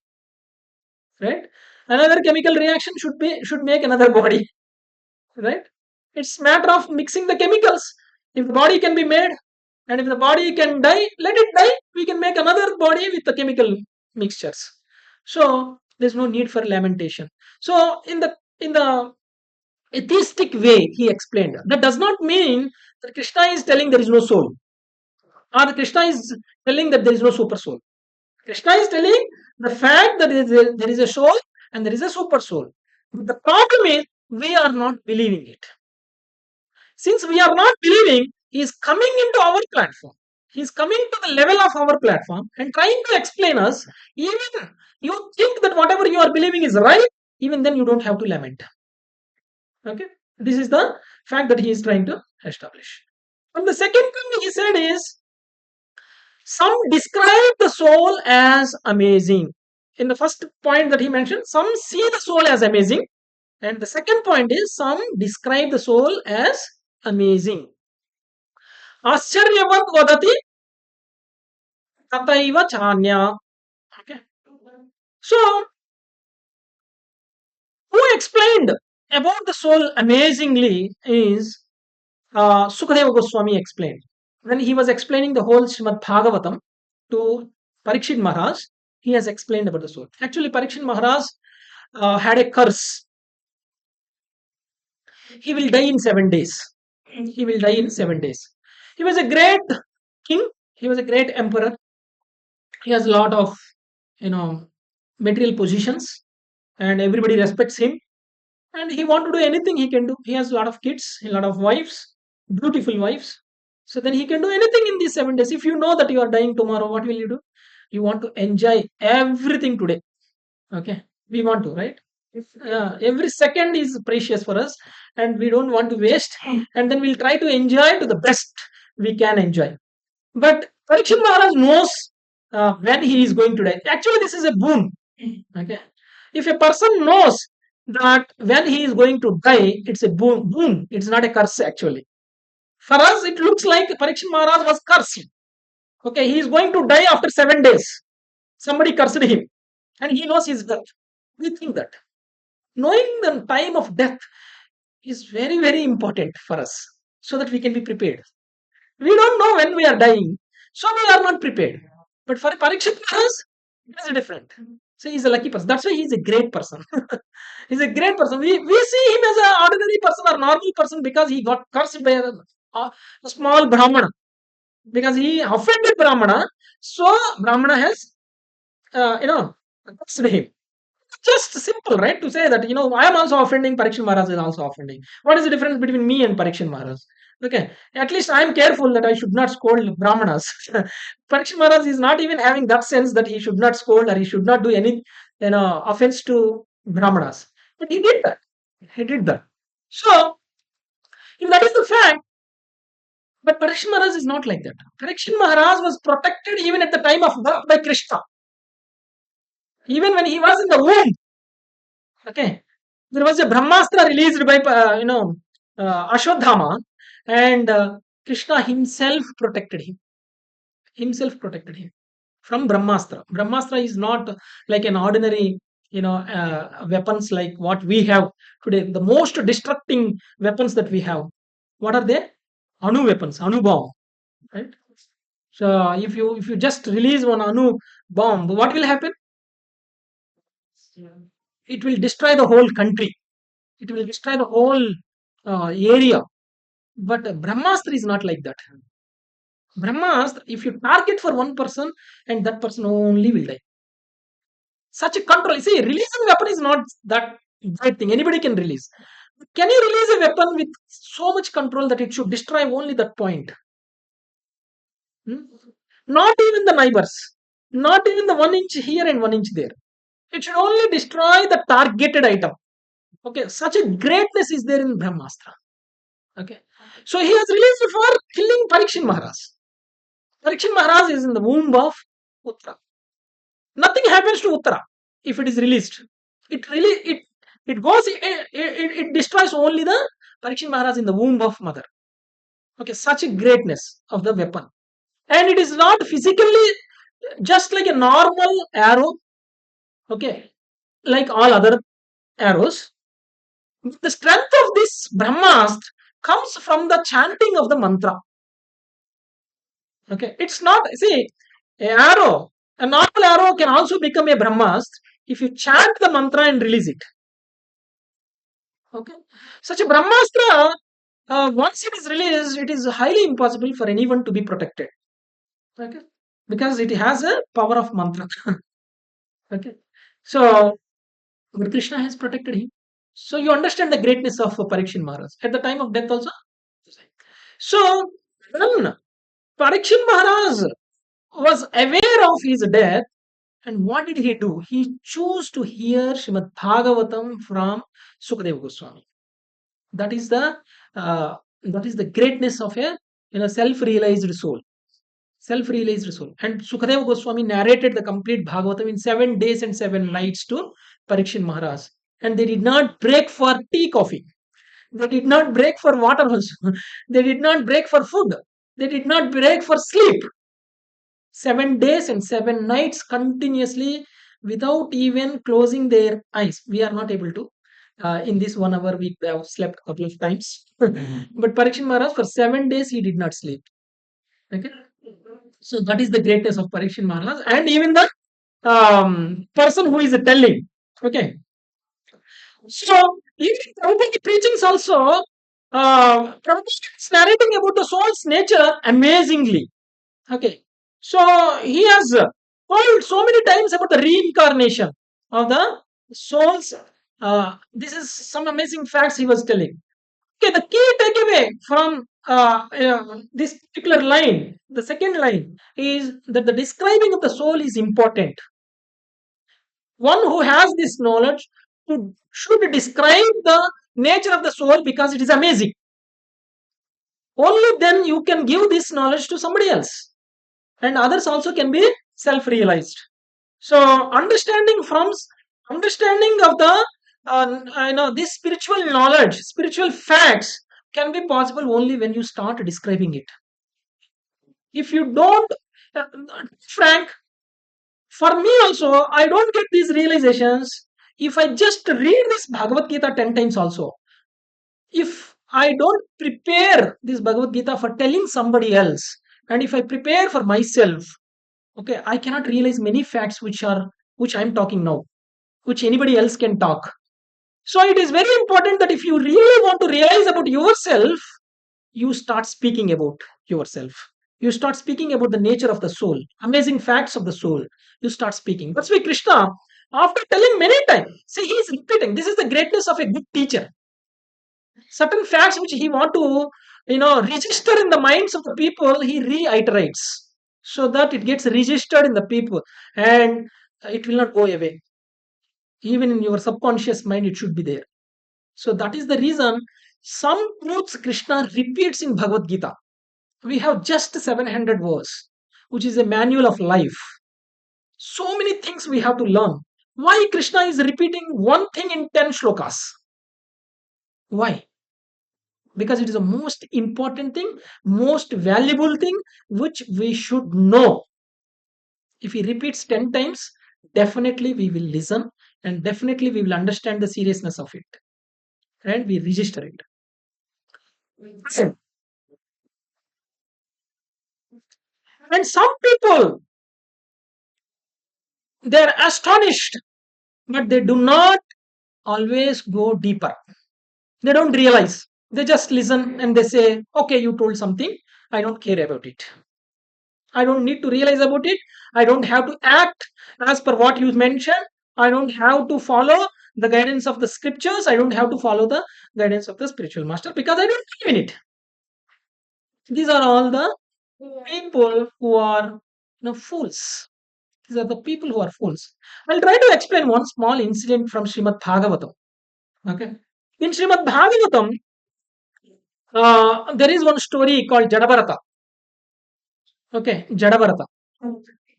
Right? Another chemical reaction should make another body. Right? It's matter of mixing the chemicals. If the body can be made, and if the body can die, let it die. We can make another body with the chemical mixtures. So there's no need for lamentation. So in the atheistic way, he explained, that does not mean that Krishna is telling there is no soul, or Krishna is telling that there is no super soul. Krishna is telling the fact that there is a soul and there is a super soul. But the problem is we are not believing it. Since we are not believing, he is coming into our platform. He is coming to the level of our platform and trying to explain us. Even you think that whatever you are believing is right, even then you don't have to lament. Okay, this is the fact that he is trying to establish. And the second thing he said is, some describe the soul as amazing. In the first point that he mentioned, some see the soul as amazing, and the second point is, some describe the soul as amazing. Ascharyavat vadati tataiva chanya. Okay. So, who explained about the soul amazingly is, Sukadeva Goswami explained. When he was explaining the whole Srimad Bhagavatam to Parikshit Maharaj, he has explained about the soul. Actually, Parikshit Maharaj had a curse. He will die in 7 days. He will die in 7 days. He was a great king. He was a great emperor. He has a lot of, you know, material positions, and everybody respects him. And he want to do anything he can do. He has a lot of kids, a lot of wives, beautiful wives. So then he can do anything in these 7 days. If you know that you are dying tomorrow, what will you do? You want to enjoy everything today. Okay, we want to, right? If, every second is precious for us, and we don't want to waste. And then we'll try to enjoy to the best we can enjoy. But Parikshit Maharaj knows when he is going to die. Actually, this is a boon. Okay, if a person knows that when he is going to die, it's a boon. Boon. It's not a curse actually. For us, it looks like Parikshit Maharaj was cursed. Okay, he is going to die after 7 days. Somebody cursed him, and he knows his death. We think that knowing the time of death is very, very important for us, so that we can be prepared. We don't know when we are dying, so we are not prepared. But for Parikshit Maharaj, it is different. So he's a lucky person. That's why he's a great person. He's a great person. We see him as an ordinary person or normal person because he got cursed by a small Brahmana. Because he offended Brahmana, so Brahmana has cursed him. Just simple, right? To say that, I am also offending, Parikshit Maharaj is also offending. What is the difference between me and Parikshit Maharaj? Okay, at least I am careful that I should not scold Brahmanas. Parikshit Maharaj is not even having that sense that he should not scold or he should not do any, offense to Brahmanas. But he did that. He did that. So, if that is the fact, but Parikshit Maharaj is not like that. Parikshit Maharaj was protected even at the time of birth by Krishna. Even when he was in the womb, okay, there was a Brahmastra released by Ashwadhama, and Krishna himself protected him from Brahmastra. Brahmastra is not like an ordinary, weapons like what we have today. The most destructing weapons that we have, what are they? Anu weapons, Anu bomb, right? So if you just release one Anu bomb, what will happen? It will destroy the whole country. It will destroy the whole area. But Brahmastra is not like that. Brahmastra, if you target for one person, and that person only will die. Such a control. See, releasing weapon is not that bad thing. Anybody can release. Can you release a weapon with so much control that it should destroy only that point? Hmm? Not even the neighbors. Not even the 1 inch here and 1 inch there. It should only destroy the targeted item. Okay, such a greatness is there in Brahmastra. Okay, so he has released for killing Parikshit Maharaj. Parikshit Maharaj is in the womb of Uttara. Nothing happens to Uttara if it is released. It really it goes it destroys only the Parikshit Maharaj in the womb of mother. Okay, such a greatness of the weapon, and it is not physically just like a normal arrow. Okay, like all other arrows. The strength of this Brahmastra comes from the chanting of the mantra. Okay, it's not, see, a arrow, a normal arrow can also become a Brahmastra if you chant the mantra and release it. Okay, such a Brahmastra, once it is released, it is highly impossible for anyone to be protected. Okay, because it has a power of mantra. Okay, so but Krishna has protected him. So you understand the greatness of Parikshit Maharaj at the time of death also. So when Parikshit Maharaj was aware of his death, and what did he do? He chose to hear Srimad Bhagavatam from Sukadeva Goswami. That is the uh, that is the greatness of a self-realized soul. Self-realized soul. And Sukadeva Goswami narrated the complete Bhagavatam in 7 days and 7 nights to Parikshit Maharaj. And they did not break for tea, coffee. They did not break for water also. They did not break for food. They did not break for sleep. 7 days and 7 nights continuously without even closing their eyes. We are not able to. In this 1 hour, we have slept a couple of times. But Parikshit Maharaj, for 7 days, he did not sleep. Okay. So that is the greatness of Parikshit Maharaj. And even the person who is telling. Okay. So even Prabhupada preachings also, Prabhupada is narrating about the soul's nature amazingly. Okay. So he has told so many times about the reincarnation of the souls. This is some amazing facts he was telling. Okay, the key takeaway from this particular line, the second line, is that the describing of the soul is important. One who has this knowledge should describe the nature of the soul because it is amazing. Only then you can give this knowledge to somebody else, and others also can be self-realized. So understanding of the this spiritual knowledge, spiritual facts can be possible only when you start describing it. If you don't, uh, Frank, for me also, I don't get these realizations if I just read this Bhagavad Gita 10 times also. If I don't prepare this Bhagavad Gita for telling somebody else, and if I prepare for myself, okay, I cannot realize many facts which I'm talking now, which anybody else can talk. So it is very important that if you really want to realize about yourself, you start speaking about yourself. You start speaking about the nature of the soul, amazing facts of the soul. You start speaking. That's why Krishna, after telling many times, see, he is repeating. This is the greatness of a good teacher. Certain facts which he want to, register in the minds of the people, he reiterates so that it gets registered in the people, and it will not go away. Even in your subconscious mind, it should be there. So that is the reason some truths Krishna repeats in Bhagavad Gita. We have just 700 verse, which is a manual of life. So many things we have to learn. Why Krishna is repeating one thing in 10 shlokas? Why? Because it is the most important thing, most valuable thing which we should know. If he repeats 10 times, definitely we will listen, and definitely we will understand the seriousness of it, and we register it. And some people, they're astonished, but they do not always go deeper. They don't realize. They just listen and they say, okay, you told something. I don't care about it. I don't need to realize about it. I don't have to act as per what you mentioned. I don't have to follow the guidance of the scriptures. I don't have to follow the guidance of the spiritual master because I don't believe in it. These are all the people who are, fools. These are the people who are fools. I'll try to explain one small incident from Srimad Bhagavatam. Okay. In Srimad Bhagavatam, there is one story called Jadabarata. Okay, Jadabarata.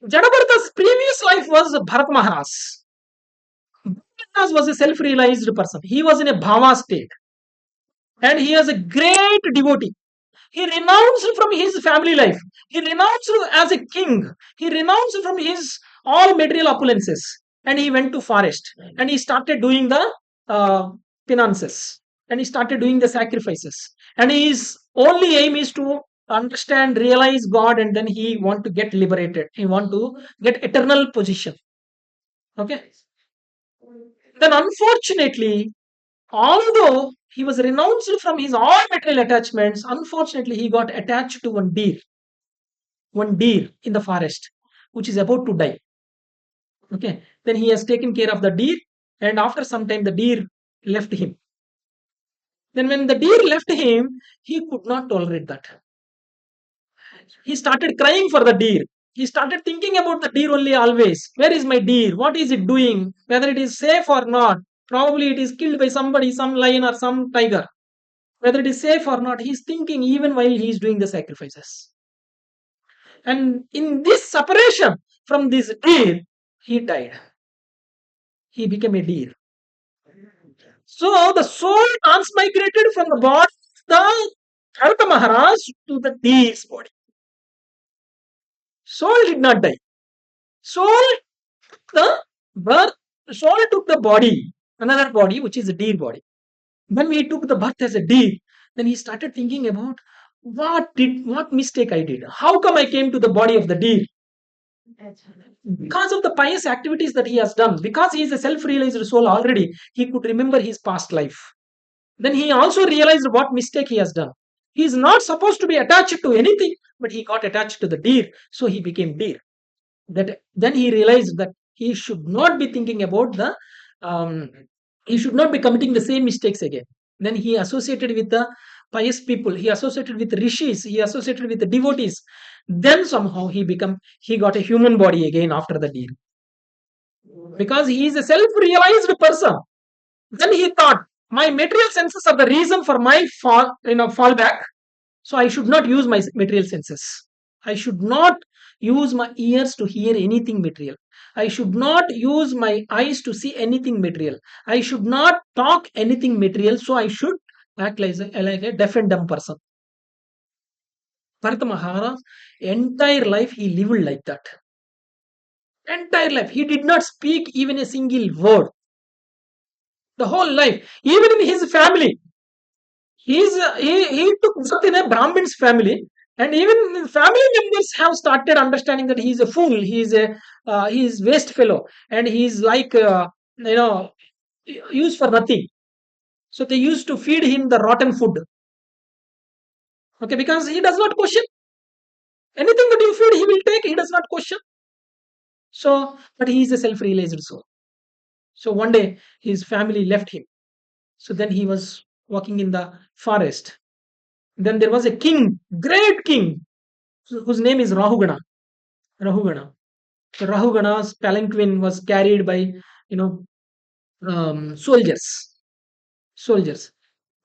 Jadabarata's previous life was Bharat Maharaj. Maharaj was a self-realized person. He was in a bhava state, and he was a great devotee. He renounced from his family life. He renounced as a king. He renounced from his all material opulences, and he went to forest and he started doing the penances, and he started doing the sacrifices. And his only aim is to understand, realize God, and then he want to get liberated. He want to get eternal position. Okay. Then unfortunately, although he was renounced from his all material attachments, unfortunately he got attached to one deer in the forest, which is about to die. Okay. Then he has taken care of the deer, and after some time the deer left him. Then when the deer left him, he could not tolerate that. He started crying for the deer. He started thinking about the deer only always. Where is my deer? What is it doing? Whether it is safe or not. Probably it is killed by somebody, some lion or some tiger. Whether it is safe or not, he's thinking even while he's doing the sacrifices. And in this separation from this deer, he died. He became a deer. So the soul transmigrated from the body of the Bharata Maharaj to the deer's body. Soul did not die. Soul the birth, soul took the body, another body, which is a deer body. When he took the birth as a deer, then he started thinking about what mistake I did. How come I came to the body of the deer? Because of the pious activities that he has done, because he is a self-realized soul already, he could remember his past life. Then he also realized what mistake he has done. He is not supposed to be attached to anything, but he got attached to the deer, so he became deer. That then he realized that he should not be thinking about the, um, he should not be committing the same mistakes again. Then he associated with the pious people, he associated with rishis, he associated with the devotees. Then somehow he got a human body again after the deed, because he is a self-realized person. Then he thought, my material senses are the reason for my fall back, so I should not use my material senses. I should not use my ears to hear anything material. I should not use my eyes to see anything material. I should not talk anything material, so I should act like a deaf and dumb person. Bharata Maharaj, entire life he lived like that. Entire life. He did not speak even a single word. The whole life. Even in his family. He took birth in a Brahmin's family. And even his family members have started understanding that he is a fool. He is waste fellow. And he is like, used for nothing. So they used to feed him the rotten food. Okay, because he does not question. Anything that you feed, he will take. He does not question. So, but he is a self-realized soul. So one day his family left him. So then he was walking in the forest. Then there was a king, great king, whose name is Rahugana. Rahugana. So Rahugana's palanquin was carried by, you know, soldiers. Soldiers.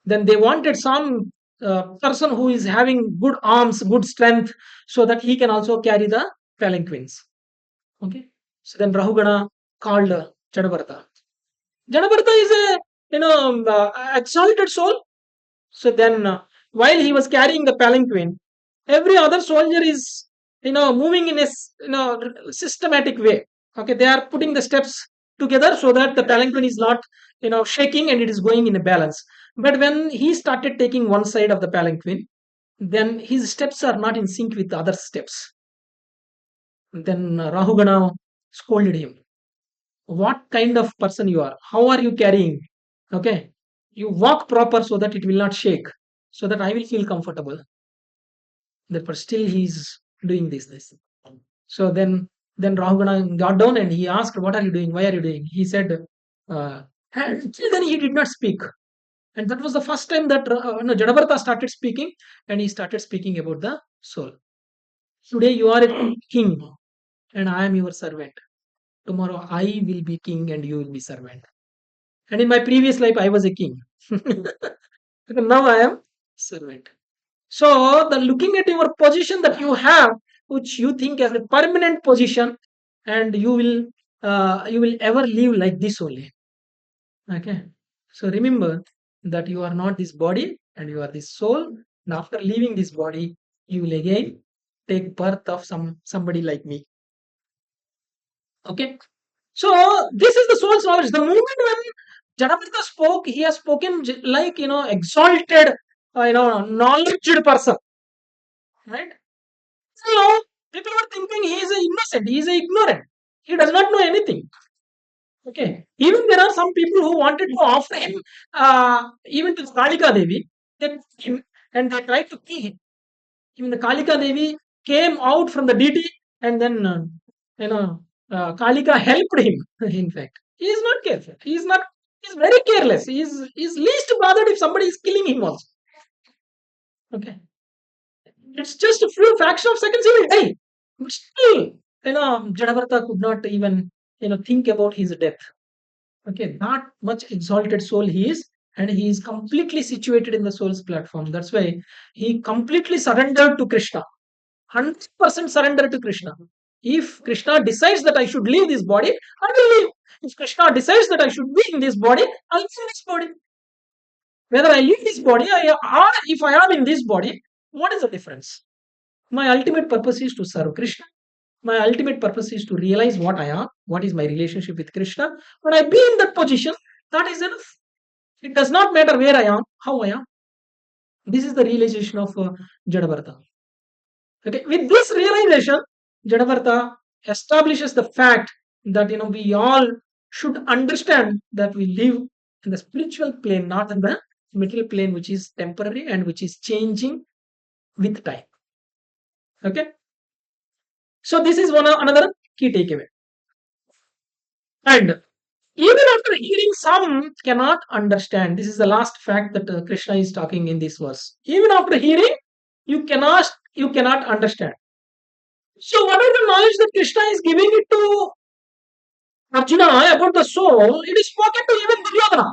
Then they wanted some person who is having good arms, good strength, so that he can also carry the palanquins. Okay. So then Rahugana called Jadabarta. Jadabarta is a, exalted soul. So then, while he was carrying the palanquin, every other soldier is, moving in a systematic way. Okay, they are putting the steps together so that the palanquin is not, shaking and it is going in a balance. But when he started taking one side of the palanquin, then his steps are not in sync with the other steps. Then Rahugana scolded him. What kind of person you are? How are you carrying? Okay, you walk proper so that it will not shake, so that I will feel comfortable. Therefore, still he's doing this. So then Rahugana got down and he asked, "What are you doing? Why are you doing?" He said, and till then he did not speak. And that was the first time that Jadabarta started speaking, and he started speaking about the soul. Today you are a king, and I am your servant. Tomorrow I will be king, and you will be servant. And in my previous life, I was a king. Now I am servant. So the looking at your position that you have, which you think as a permanent position, and you will ever live like this only. Okay. So remember that you are not this body and you are this soul. And after leaving this body, you will again take birth of somebody like me. Okay. So this is the soul's knowledge. The moment when Jadavarta spoke, he has spoken like exalted, knowledge person, right? So people were thinking he is a innocent, he is a ignorant, he does not know anything. Okay, even there are some people who wanted to offer him, even to Kalika Devi, they took him and they tried to kill him. Even the Kalika Devi came out from the deity, and then Kalika helped him. In fact, he is not careful. He is not. He is very careless. He is least bothered if somebody is killing him also. Okay, it's just a few fraction of seconds he will die. But still, Jadavarta could not even think about his death. Okay, that much exalted soul he is, and he is completely situated in the soul's platform. That's why he completely surrendered to Krishna. 100% surrender to Krishna. If Krishna decides that I should leave this body, I will leave. If Krishna decides that I should be in this body, I'll be in this body. Whether I leave this body or if I am in this body, what is the difference? My ultimate purpose is to serve Krishna. My ultimate purpose is to realize what I am, what is my relationship with Krishna. When I be in that position, that is enough. It does not matter where I am, how I am. This is the realization of Jadavarta. Okay, with this realization, Jadavarta establishes the fact that we all should understand that we live in the spiritual plane, not in the material plane, which is temporary and which is changing with time. Okay, so this is another key takeaway. And even after hearing, some cannot understand. This is the last fact that Krishna is talking in this verse. Even after hearing, you cannot understand. So what are the knowledge that Krishna is giving it to Arjuna about the soul? It is spoken to even Duryodhana.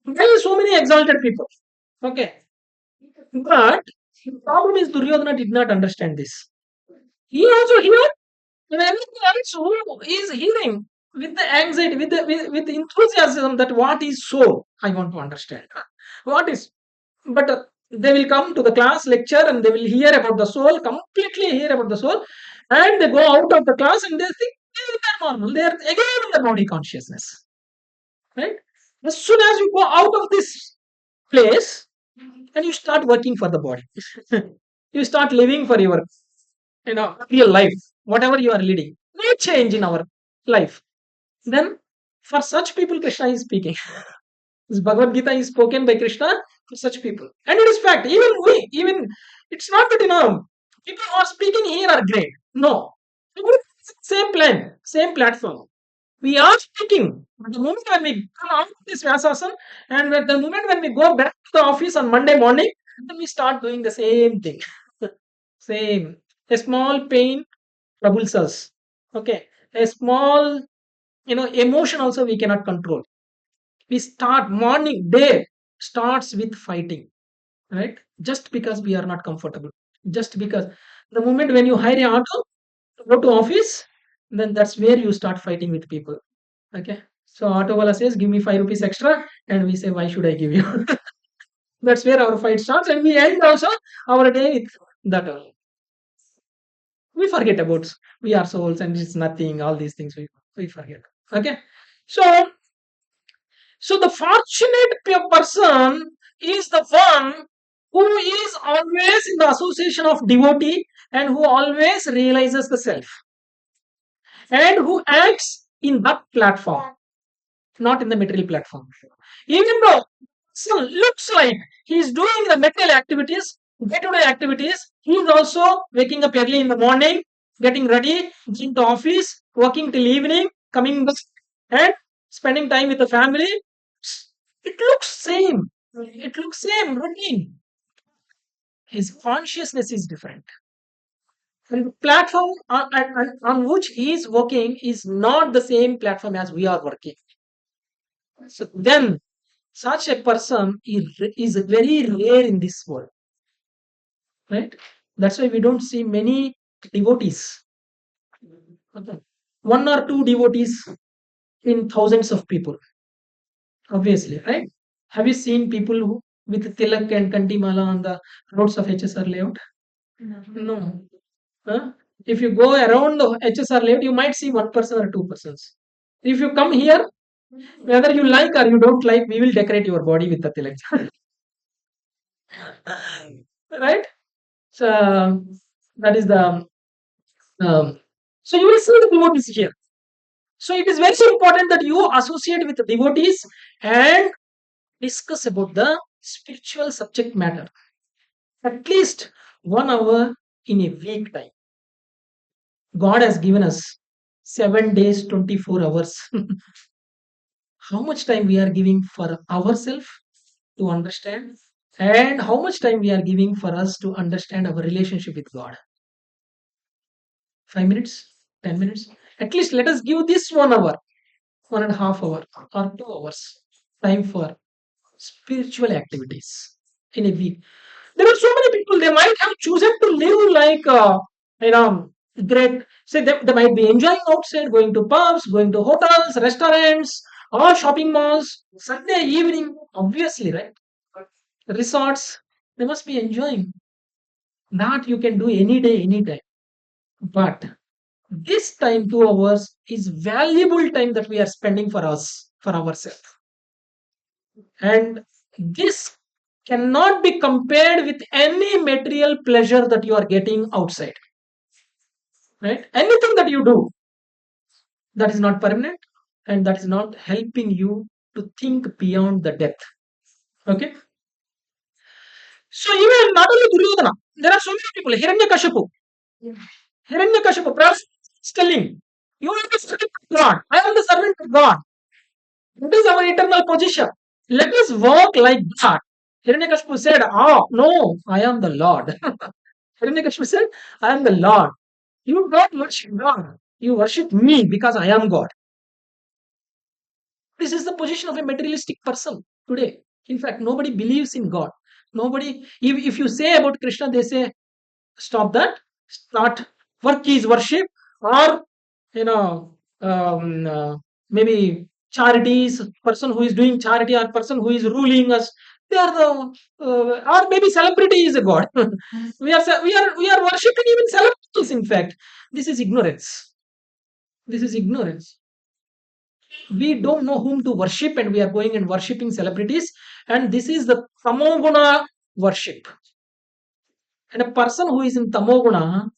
There are so many exalted people. Okay. But the problem is Duryodhana did not understand this. He also heard, and everything else who is hearing with the anxiety, with the enthusiasm that what is soul? I want to understand. What is, but they will come to the class lecture and they will hear about the soul, completely hear about the soul, and they go out of the class and they think they're normal. They're again in the body consciousness, right? As soon as you go out of this place and you start working for the body, you start living for your real life, whatever you are leading, no change in our life. Then for such people, Krishna is speaking. This Bhagavad Gita is spoken by Krishna for such people. And it is fact, even we, even it's not that People who are speaking here are great. No. Same plan, same platform. We are speaking. But the moment when we come out of this Vyasasana and the moment when we go back to the office on Monday morning, then we start doing the same thing. Same. A small pain troubles us. Okay. A small, emotion also we cannot control. We start morning, day starts with fighting, right? Just because we are not comfortable. Just because the moment when you hire an auto to go to office, then that's where you start fighting with people. Okay. So auto wala says, give me 5 rupees extra, and we say, why should I give you? That's where our fight starts, and we end also our day with that only. We forget about we are souls and it's nothing, all these things we forget. Okay. So the fortunate person is the one who is always in the association of devotee and who always realizes the self and who acts in that platform, not in the material platform. Even though person looks like he is doing the material activities, day-to-day activities, he is also waking up early in the morning, getting ready, going to office, working till evening, coming back, and spending time with the family. It looks same. It looks same routine. His consciousness is different. And the platform on which he is working is not the same platform as we are working. So then such a person is very rare in this world, right? That's why we don't see many devotees. Okay. One or two devotees in thousands of people, obviously, right? Have you seen people with tilak and kantimala on the roads of HSR layout? No. Huh? If you go around the HSR layout, you might see one person or two persons. If you come here, whether you like or you don't like, we will decorate your body with the tilak. Right? So that is the so you will see the devotees here. So it is very important that you associate with the devotees and discuss about the spiritual subject matter. At least 1 hour in a week time. God has given us 7 days, 24 hours. How much time we are giving for ourselves to understand, and how much time we are giving for us to understand our relationship with God? 5 minutes, 10 minutes. At least let us give this 1 hour, 1.5 hour, or 2 hours time for spiritual activities in a week. There are so many people, they might have chosen to live like, great. Say they might be enjoying outside, going to pubs, going to hotels, restaurants, or shopping malls, Sunday evening, obviously, right? Resorts, they must be enjoying. That you can do any day, anytime. But this time, 2 hours, is valuable time that we are spending for us, for ourselves. And this cannot be compared with any material pleasure that you are getting outside. Right? Anything that you do that is not permanent and that is not helping you to think beyond the death. Okay? So even not only Duryodhana, there are so many people. Hiranyakashipu. Hiranyakashipu, Prabhupada is telling, you are the servant of God. I am the servant of God. It is our eternal position. Let us walk like that. Hiranyakashipu said, oh, no, I am the Lord. Hiranyakashipu said, I am the Lord. You don't worship God. You worship me because I am God. This is the position of a materialistic person today. In fact, nobody believes in God. Nobody, if you say about Krishna, they say, stop that, start, work is worship, or, you know, maybe charities, person who is doing charity or person who is ruling us, they are the, or maybe celebrity is a God. We are worshipping even celebrities, in fact. This is ignorance. This is ignorance. We don't know whom to worship and we are going and worshipping celebrities, and this is the tamoguna worship. And a person who is in tamoguna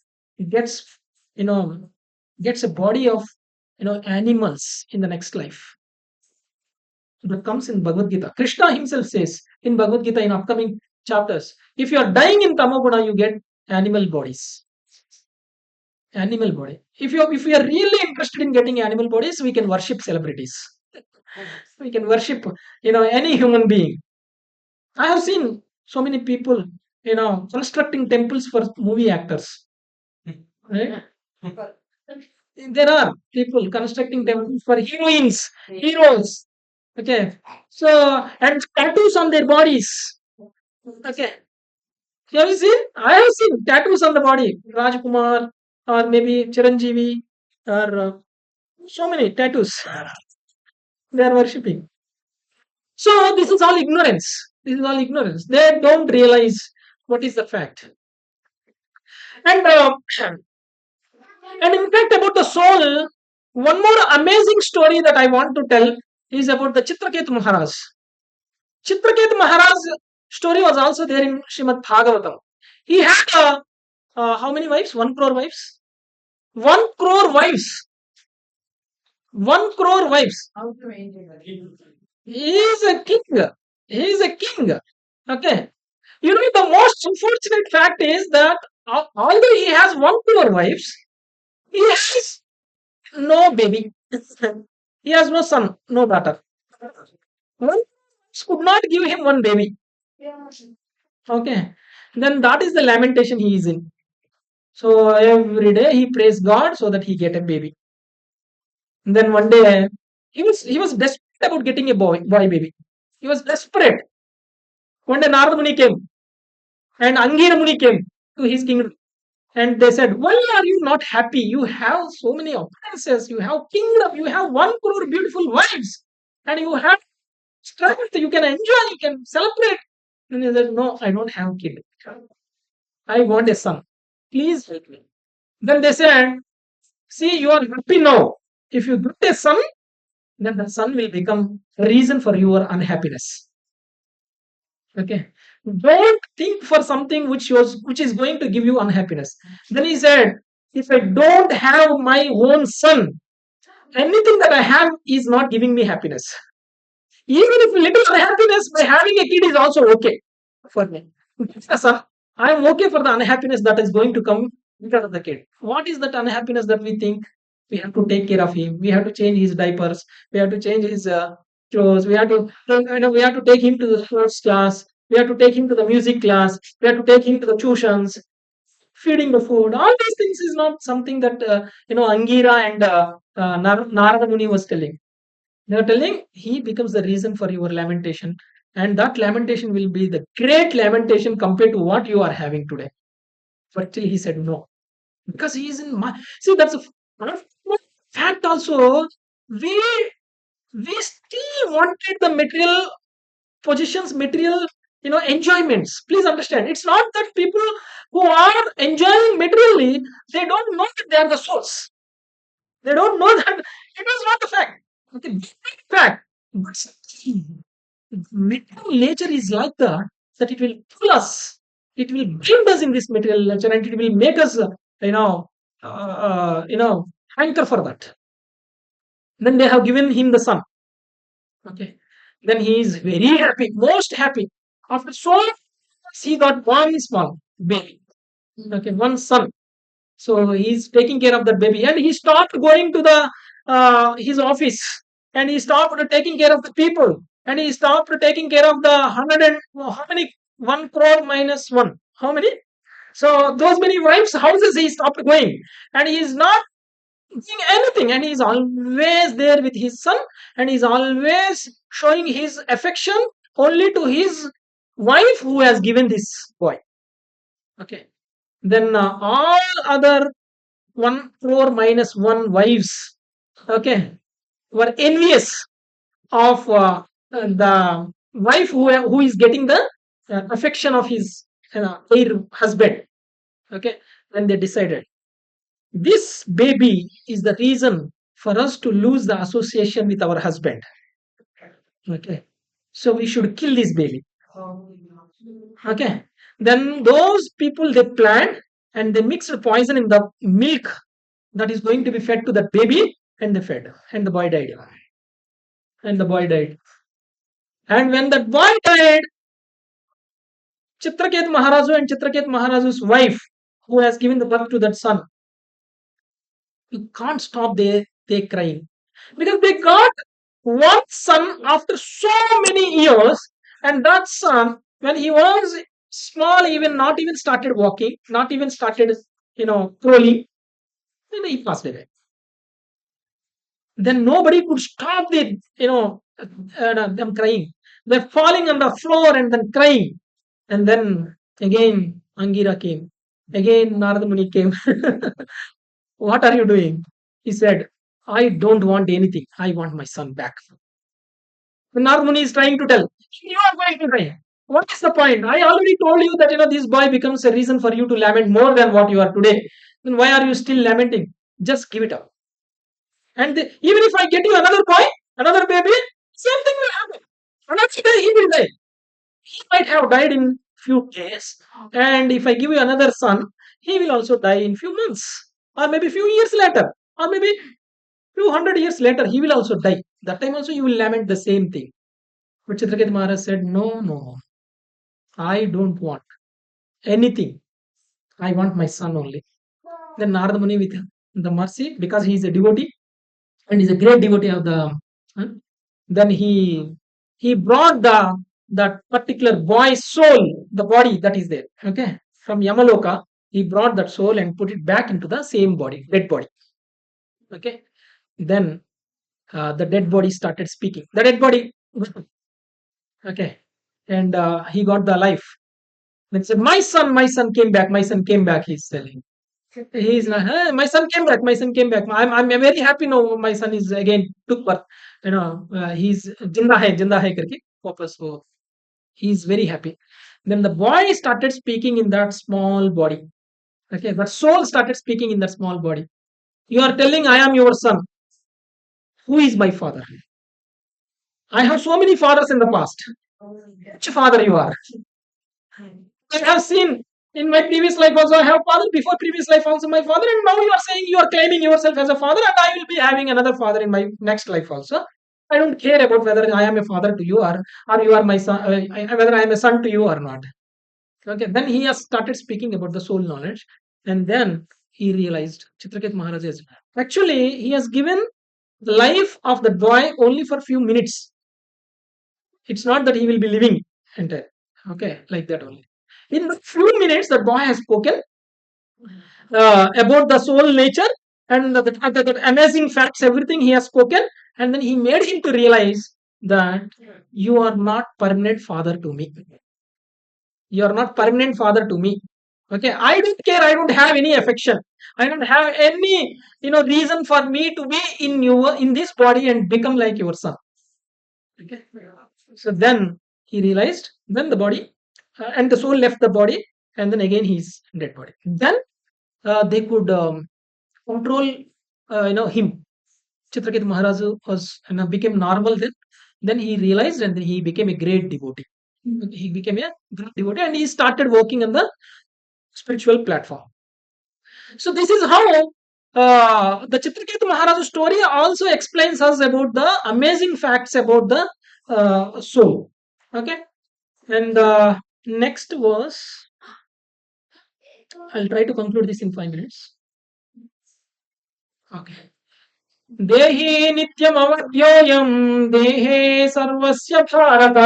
gets, you know gets a body of, animals in the next life. That comes in Bhagavad Gita. Krishna himself says in Bhagavad Gita in upcoming chapters, if you are dying in tamoguna, you get animal bodies. Animal body. If we are really interested in getting animal bodies, we can worship celebrities. We can worship, any human being. I have seen so many people, constructing temples for movie actors. Right? There are people constructing temples for heroines, heroes. Okay. So, and tattoos on their bodies. Okay. Have you seen? I have seen tattoos on the body. Rajkumar or maybe Chiranjeevi or so many tattoos they are worshipping. So this is all ignorance. This is all ignorance. They don't realize what is the fact. And and in fact about the soul, one more amazing story that I want to tell is about the Chitraket Maharaj. Chitraket Maharaj story was also there in Srimad Bhagavatam. He had how many wives? 1 crore wives. 1 crore wives. 1 crore wives. He is a king. He is a king. Okay. The most unfortunate fact is that although he has 1 crore wives, he has no baby. He has no son, no daughter. One could not give him one baby. Okay. Then that is the lamentation he is in. So every day he prays God so that he get a baby. And then one day he was desperate about getting a boy baby. He was desperate. One day Narada Muni came and Angira Muni came to his kingdom. And they said, why are you not happy? You have so many appearances, you have kingdom, you have 1 crore beautiful wives, and you have strength, you can enjoy, you can celebrate. And he said, no, I don't have kid. I want a son. Please help me. Then they said, see, you are happy now. If you get a son, then the son will become a reason for your unhappiness. Okay. Don't think for something which is going to give you unhappiness. Then he said, if I don't have my own son, anything that I have is not giving me happiness. Even if little unhappiness by having a kid is also okay for me. Yes, I am okay for the unhappiness that is going to come because of the kid. What is that unhappiness that we think? We have to take care of him. We have to change his diapers. We have to change his clothes. We have to take him to the sports class. We have to take him to the music class. We have to take him to the tuitions. Feeding the food. All these things is not something that Angira and Narada Muni was telling. They are telling he becomes the reason for your lamentation, and that lamentation will be the great lamentation compared to what you are having today. But still, he said no because he is in my. See, that's a fact. Also, we we still wanted the material positions, material enjoyments. Please understand, it's not that people who are enjoying materially they don't know that they are the source. They don't know that it is not a fact. Okay, this is a fact. But material nature is like that it will pull us, it will bind us in this material nature, and it will make us, hanker for that. Then they have given him the son. Okay, then he is very happy, most happy. After so long, he got one small baby. Okay, one son. So he's taking care of that baby, and he stopped going to the his office, and he stopped taking care of the people, and he stopped taking care of the hundred and how many 1 crore minus one, how many? So those many wives' houses he stopped going, and he is not doing anything, and he is always there with his son, and he is always showing his affection only to his wife who has given this boy. Okay, then all other 1 crore minus one wives, okay, were envious of the wife who is getting the affection of his heir husband. Okay, then they decided this baby is the reason for us to lose the association with our husband. Okay, so we should kill this baby. Okay, then those people they planned and they mixed poison in the milk that is going to be fed to the baby, and they fed, and the boy died. And the boy died. And when that boy died, Chitraket Maharaja and Chitraket Maharaja's wife who has given the birth to that son, you can't stop they crying because they got one son after so many years, and that son, when he was small, even not even started walking, not even started, crawling, then he passed away. Then nobody could stop them crying. They're falling on the floor and then crying. And then again, Angira came. Again, Narada Muni came. What are you doing? He said, I don't want anything. I want my son back. The Narada Muni is trying to tell, you are going to die. What is the point? I already told you that this boy becomes a reason for you to lament more than what you are today. Then why are you still lamenting? Just give it up. And even if I get you another boy, another baby, same thing will happen. Another day he will die. He might have died in few days, and if I give you another son, he will also die in few months, or maybe few years later, or maybe few hundred years later, he will also die. That time also you will lament the same thing. But Chitraketu Maharaj said, no, no, no, I don't want anything. I want my son only. Then Narada Muni, with the mercy, because he is a devotee and is a great devotee of the, huh, then he brought that particular boy's soul, the body that is there, okay, from Yamaloka. He brought that soul and put it back into the same body, dead body. Okay, then the dead body started speaking. The dead body, okay, and he got the life. Then he said, my son came back, my son came back. He's telling. He's not. "Huh, my son came back. My son came back. I'm very happy now. My son is again took birth. He's जिंदा है करके वापस वो. He's very happy. Then the boy started speaking in that small body. Okay, but soul started speaking in that small body. You are telling I am your son. Who is my father? I have so many fathers in the past. Which father you are? I have seen in my previous life also I have father, before previous life also my father, and now you are saying you are claiming yourself as a father, and I will be having another father in my next life also. I don't care about whether I am a father to you or you are my son, whether I am a son to you or not. Okay, then he has started speaking about the soul knowledge, and then he realized Chitraket Maharaj is actually he has given the life of the boy only for few minutes. It's not that he will be living entire. Okay, like that only. In the few minutes, that boy has spoken about the soul nature and the amazing facts, everything he has spoken, and then he made him to realize that you are not permanent father to me. You are not permanent father to me. Okay, I don't care. I don't have any affection. I don't have any reason for me to be in this body and become like your son. Okay, so then he realized when the body and the soul left the body, and then again he's dead body. Then they could control him. Chitraketu Maharaj was became normal then. Then he realized and then he became a great devotee. He became a great devotee and he started working on the spiritual platform. So this is how the Chitraketu Maharaj story also explains us about the amazing facts about the soul. Okay, and next verse. I'll try to conclude this in 5 minutes. Okay. देहि नित्यमवद्योऽयं देहे सर्वस्य भारत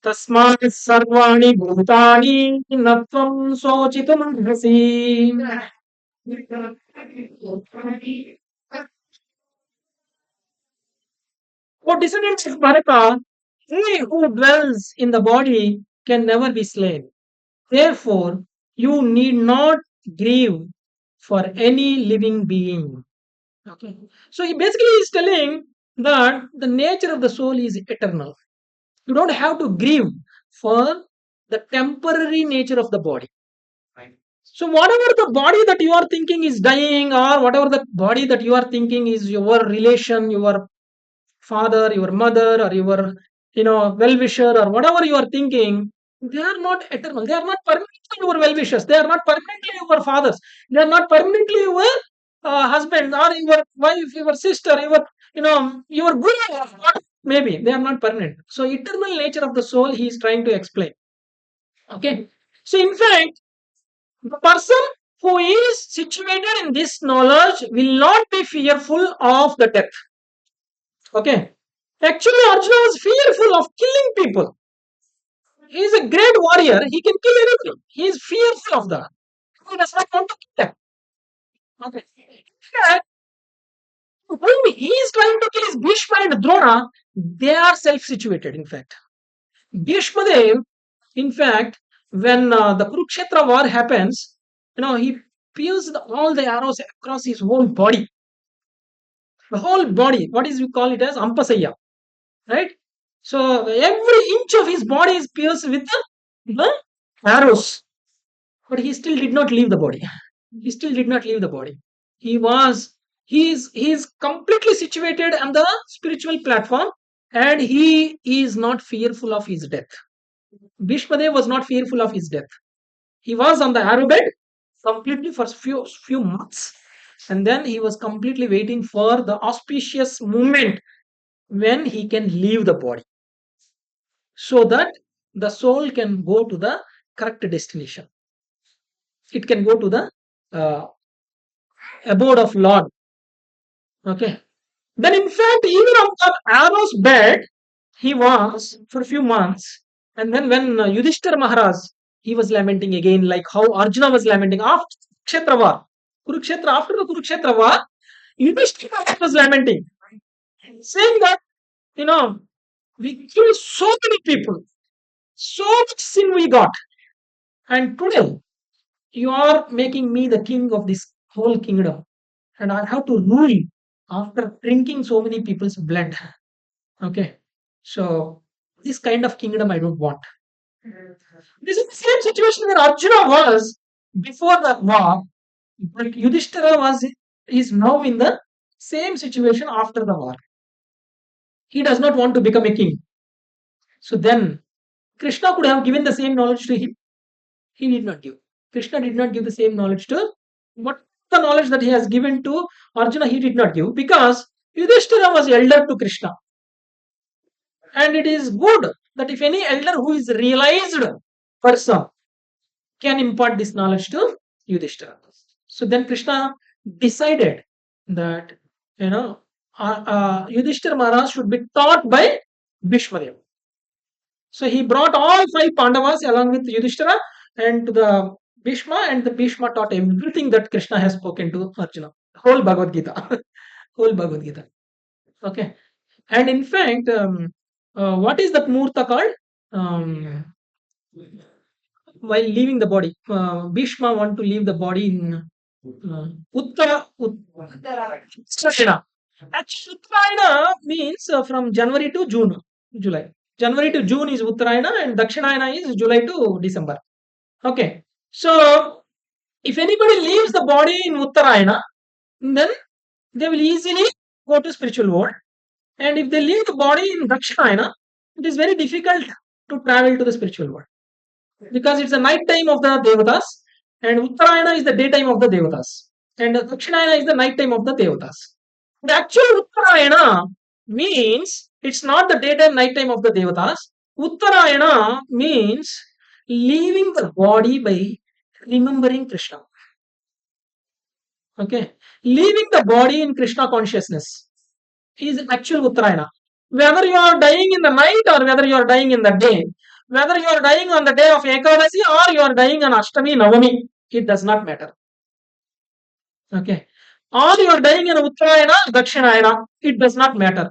तस्मात् सर्वाणि भूतानि न त्वं शोचितुमर्हसि. O descendants of Bharata, he who dwells in the body can never be slain. Therefore, you need not grieve for any living being. Okay. So he basically is telling that the nature of the soul is eternal. You don't have to grieve for the temporary nature of the body. Right. So whatever the body that you are thinking is dying, or whatever the body that you are thinking is your relation, your father, your mother, or your well-wisher, or whatever you are thinking, they are not eternal. They are not permanently your well-wishers. They are not permanently your fathers. They are not permanently your husband or your wife, your sister, your your guru. Maybe they are not permanent. So eternal nature of the soul he is trying to explain. Okay. So in fact, the person who is situated in this knowledge will not be fearful of the death. Okay. Actually, Arjuna was fearful of killing people. He is a great warrior. He can kill anything. He is fearful of that. He does not want to kill them. Okay. Yeah, whom he is trying to kill is Bhishma and Drona. They are self-situated, in fact. Bhishma Dev, in fact, when the Kurukshetra war happens, he pierced all the arrows across his whole body. The whole body, what is we call it as Ampasaya, right? So every inch of his body is pierced with the arrows. But he still did not leave the body. He still did not leave the body. He was he is completely situated on the spiritual platform, and he is not fearful of his death. Bhishmadev was not fearful of his death. He was on the arrow bed completely for few months, and then he was completely waiting for the auspicious moment when he can leave the body, so that the soul can go to the correct destination. It can go to the uh, abode of Lord. Okay. Then, in fact, even on that arrow's bed, he was for a few months. And then, when Yudhishthira Maharaj, he was lamenting again, like how Arjuna was lamenting after Kurukshetra war. After the Kurukshetra war, Yudhishthira was lamenting, saying that, you know, we killed so many people, so much sin we got. And today, you are making me the king of this whole kingdom. And I have to rule after drinking so many people's blood. Okay. So this kind of kingdom I don't want. This is the same situation where Arjuna was before the war, but Yudhishthira is now in the same situation after the war. He does not want to become a king. So then Krishna could have given the same knowledge to him. He did not give. Krishna did not give the same knowledge to what the knowledge that he has given to Arjuna, he did not give because Yudhishthira was elder to Krishna. And it is good that if any elder who is realized person can impart this knowledge to Yudhishthira. So then Krishna decided that Yudhishthira Maharaj should be taught by Bhishmadev. So he brought all five Pandavas along with Yudhishthira and to the Bhishma, and the Bhishma taught everything that Krishna has spoken to Arjuna. Whole Bhagavad Gita. Whole Bhagavad Gita. Okay. And in fact, what is that Murta called? While leaving the body, Bhishma want to leave the body in Uttarayana. Actually, Uttarayana means from January to June, July. January to June is Uttarayana, and Dakshinayana is July to December. Okay. So, if anybody leaves the body in Uttarayana, then they will easily go to spiritual world. And if they leave the body in Dakshinayana, it is very difficult to travel to the spiritual world because it's the night time of the Devatas, and Uttarayana is the daytime of the Devatas, and Dakshinayana is the night time of the Devatas. The actual Uttarayana means it's not the daytime, night time of the Devatas. Uttarayana means leaving the body by remembering Krishna. Okay, leaving the body in Krishna consciousness is actual Uttarayana. Whether you are dying in the night or whether you are dying in the day, whether you are dying on the day of Ekadasi or you are dying on Ashtami, Navami, it does not matter. Okay. Or you are dying in Uttarayana, Dakshinayana, it does not matter.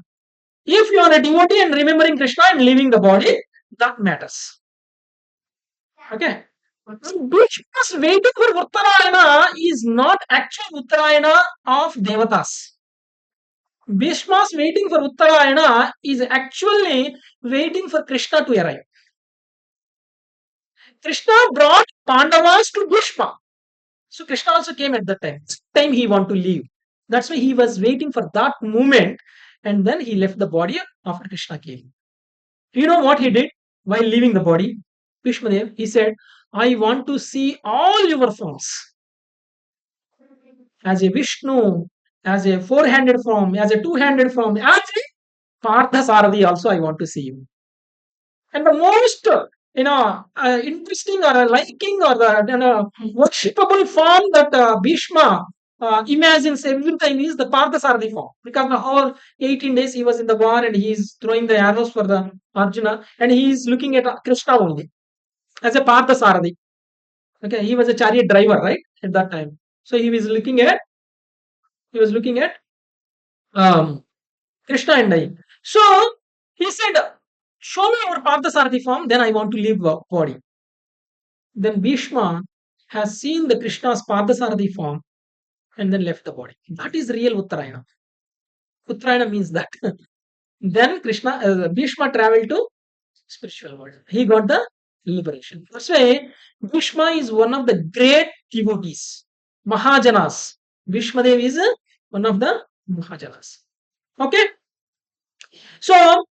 If you are a devotee and remembering Krishna and leaving the body, that matters. Okay. Bhishma's waiting for Uttarayana is not actual Uttarayana of Devatas. Bhishma's waiting for Uttarayana is actually waiting for Krishna to arrive. Krishna brought Pandavas to Bhishma. So Krishna also came at that time. Time he want to leave. That's why he was waiting for that moment, and then he left the body after Krishna came. You know what he did while leaving the body? Bhishmadev, he said, I want to see all your forms. As a Vishnu, as a four-handed form, as a two-handed form, Partha Sarathi also I want to see you. And the most interesting or liking or the worshipable form that Bhishma imagines every time is the Parthasarathi form, because the whole 18 days he was in the war and he is throwing the arrows for the Arjuna and he is looking at Krishna only as a Parthasarathi. Okay, he was a chariot driver, right, at that time. So he was looking at um, Krishna and I. So he said, "Show me your Parthasarathi form, then I want to leave body." Then Bhishma has seen the Krishna's Parthasarathi form and then left the body. That is real Uttarayana. Uttarayana means that. Then Bhishma traveled to spiritual world. He got the liberation. That's why Bhishma is one of the great devotees, Mahajanas. Bhishma Dev is one of the Mahajanas. Okay, so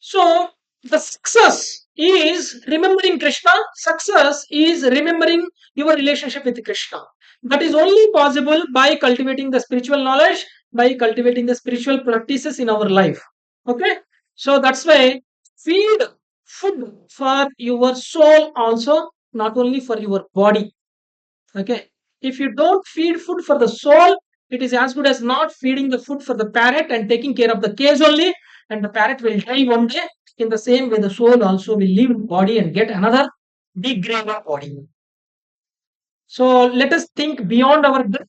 so the success is remembering Krishna. Success is remembering your relationship with Krishna. That is only possible by cultivating the spiritual knowledge, by cultivating the spiritual practices in our life. Okay, so that's why feed food for your soul also, not only for your body. Okay, if you don't feed food for the soul, it is as good as not feeding the food for the parrot and taking care of the cage only, and the parrot will die one day. In the same way, the soul also will leave the body and get another big graver body. So let us think beyond our death.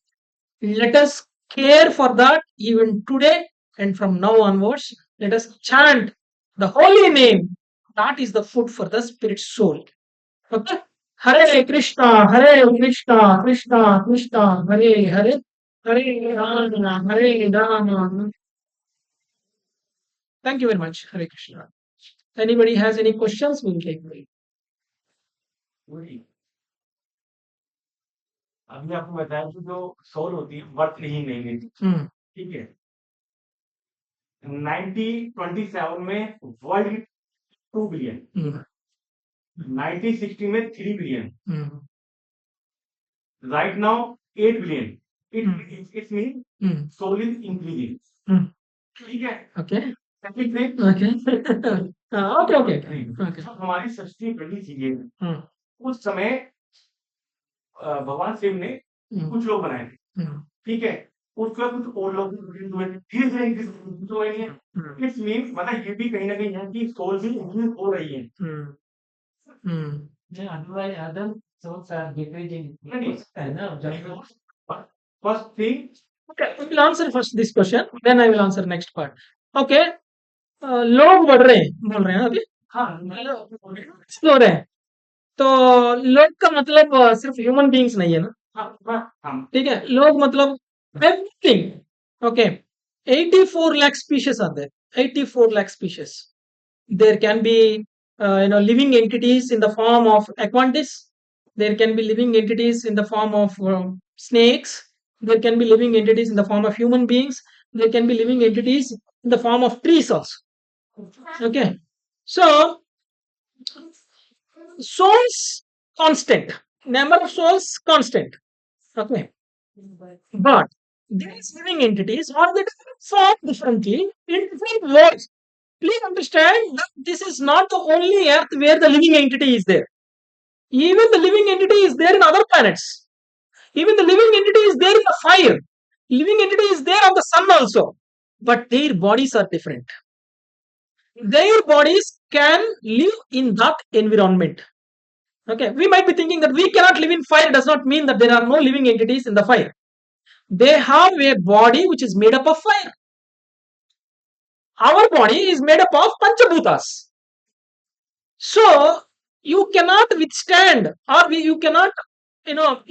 Let us care for that even today and from now onwards. Let us chant the holy name. That is the food for the spirit soul. Okay? Hare Krishna, Hare Krishna, Krishna Krishna, Hare Hare, Hare Rama, Hare Rama. Thank you very much. Hare Krishna. Anybody has any questions? We will take them. वही अभी आपको बताया कि जो soul होती है worth नहीं लेंगे, Hmm. ठीक है। 1927 में वर्ल्ड 2 बिलियन, Hmm. 1960 में 3 billion, Hmm. Right now 8 billion. Hmm. It mean Hmm. Soul is increasing. Hmm. ठीक है. Okay. Second thing, Okay. Okay. Okay. हमारी सृष्टि बनी थी Hmm. उस समय भगवान शिव ने Hmm. कुछ लोग बनाए थे, Hmm. ठीक है. उसके बाद कुछ और लोग धीरे धीरे हुए हैं. Hmm. इट्स मीन मतलब ये भी कहीं ना कहीं है कि सोल भी इंक्रीज हो रही है. Hmm. Hmm. Yeah, otherwise other souls are decreasing. First thing, Okay, I will answer first this question, then I will answer next part. Okay, लोग बढ़ रहे हैं, बोल रहे हैं अभी. हाँ, हो रहे हैं. तो लोग का मतलब सिर्फ ह्यूमन बीइंग्स नहीं है ना. ठीक है, लोग मतलब everything. Okay, 84 lakh species are there. 84 lakh species. There can be living entities in the form of aquantis. There can be living entities in the form of snakes. There can be living entities in the form of human beings. There can be living entities in the form of trees also. Okay, so souls constant, number of souls constant. Okay, but these living entities are the form differently in different worlds. Please understand that this is not the only earth where the living entity is there. Even the living entity is there in other planets. Even the living entity is there in the fire. Living entity is there on the sun also. But their bodies are different. Their bodies can live in that environment. Okay, we might be thinking that we cannot live in fire does not mean that there are no living entities in the fire. They have a body which is made up of fire. Our body is made up of Panchabhutas. So you cannot withstand, or you cannot,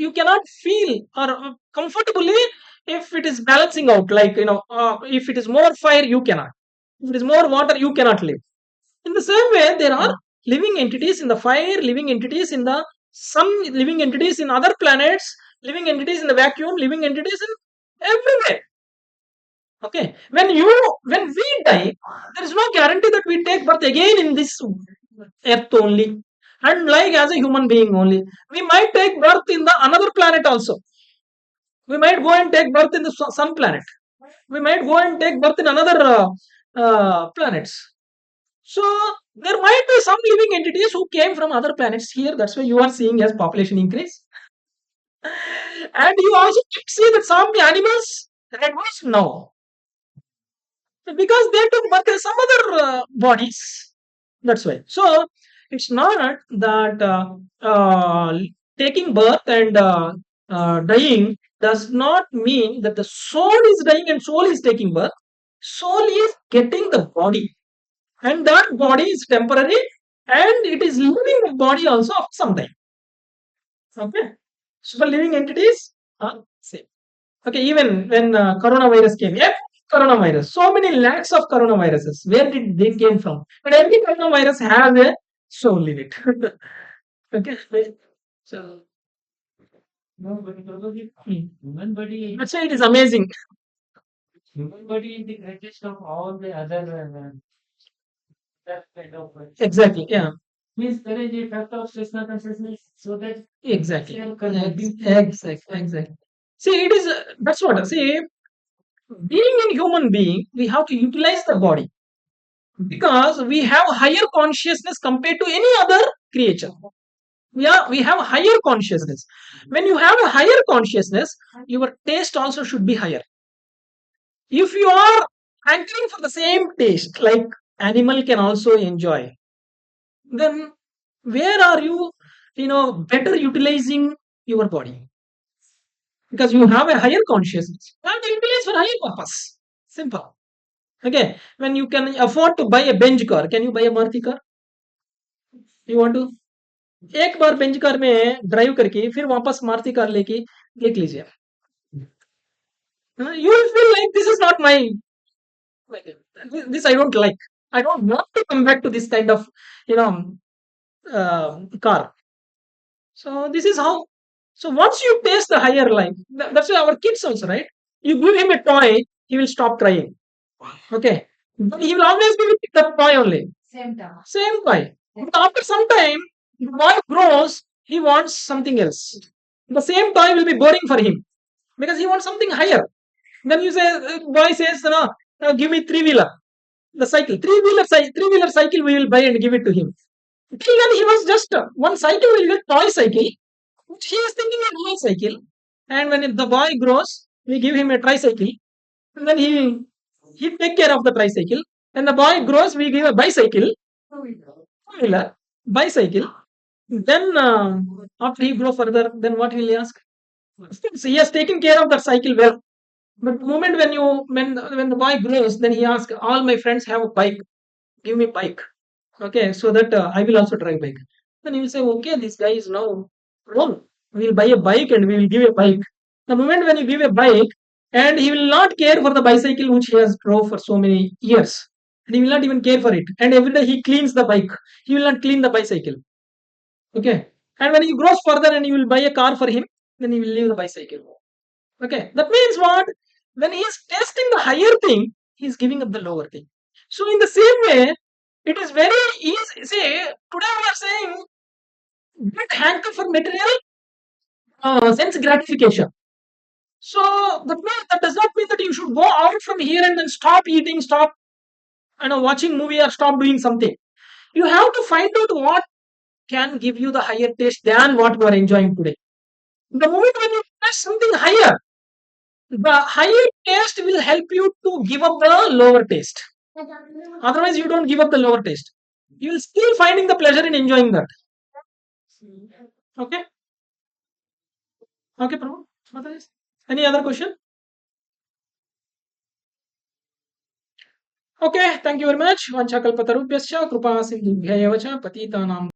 you cannot feel or comfortably if it is balancing out. Like if it is more fire, you cannot. If it is more water, you cannot live. In the same way, there are living entities in the fire, living entities in the sun, living entities in other planets, living entities in the vacuum, living entities in everywhere. Okay, when we die, there is no guarantee that we take birth again in this earth only, and like as a human being only. We might take birth in the another planet also. We might go and take birth in the sun planet. We might go and take birth in another planets. So there might be some living entities who came from other planets here. That's why you are seeing as population increase. And you also see that some animals reduced now because they took birth in some other bodies. That's why. So it's not that taking birth and dying does not mean that the soul is dying and soul is taking birth. Soul is getting the body, and that body is temporary, and it is leaving the body also after some time. Okay. So living entities are same. Okay, even when coronavirus came, yeah, coronavirus, so many lakhs of coronaviruses, where did they came from? And every coronavirus has a soul in it. Okay, so No, but probably hmm, human body, that's why it is amazing. human body is the greatest of all the other that kind of Exactly, yeah, means there is the effect of Krishna consciousness, so that exactly, self connecting to exactly. See, it is that's what. See, being a human being, we have to utilize the body because we have higher consciousness compared to any other creature. Yeah, we have higher consciousness. When you have a higher consciousness, your taste also should be higher. If you are hankering for the same taste like animal can also enjoy, then where are you, better utilizing your body? Because you have a higher consciousness, you have to utilize for higher purpose. Simple. Okay, when you can afford to buy a Benz car, can you buy a Maruti car? You want to एक बार bench car में drive करके फिर वापस Maruti car लेके देख लीजिए. You will feel like this is not my, this I don't like. I don't want to come back to this kind of, you know, car. So this is how. So once you taste the higher life, that's why our kids also, right? You give him a toy, he will stop crying. Okay, but he will always be with the toy only. Same time. Same toy. But after some time, the boy grows, he wants something else. The same toy will be boring for him because he wants something higher. Then you say, boy says, no, give me three-wheeler, the cycle, three-wheeler cycle we will buy and give it to him. Till then he was just one cycle will get toy cycle, which he is thinking a real cycle. And when the boy grows, we give him a tricycle, and then he take care of the tricycle. And the boy grows, we give a bicycle, two-wheeler, bicycle. Then after he grow further, then what will he ask? So he has taken care of that cycle well. But the moment when the boy grows, then he asks, all my friends have a bike, give me bike. Okay, so that I will also drive bike. Then he will say, okay, this guy is now grown. We will buy a bike and we will give a bike. The moment when you give a bike, and he will not care for the bicycle which he has drove for so many years. And he will not even care for it. And every day he cleans the bike. He will not clean the bicycle. Okay. And when he grows further and you will buy a car for him, then he will leave the bicycle. Okay. That means what? When he is testing the higher thing, he is giving up the lower thing. So in the same way, it is very easy. See, today we are saying don't hanker for material sense gratification. So that does not mean that you should go out from here and then stop eating, stop watching movie or stop doing something. You have to find out what can give you the higher taste than what you are enjoying today. The moment when you taste something higher, the higher taste will help you to give up the lower taste. Otherwise, you don't give up the lower taste. You will still finding the pleasure in enjoying that. Okay. Okay, Prabhu. Otherwise, any other question? Okay, thank you very much. Vanchakalpatarubhyascha kripa sindhubhya eva cha patitanam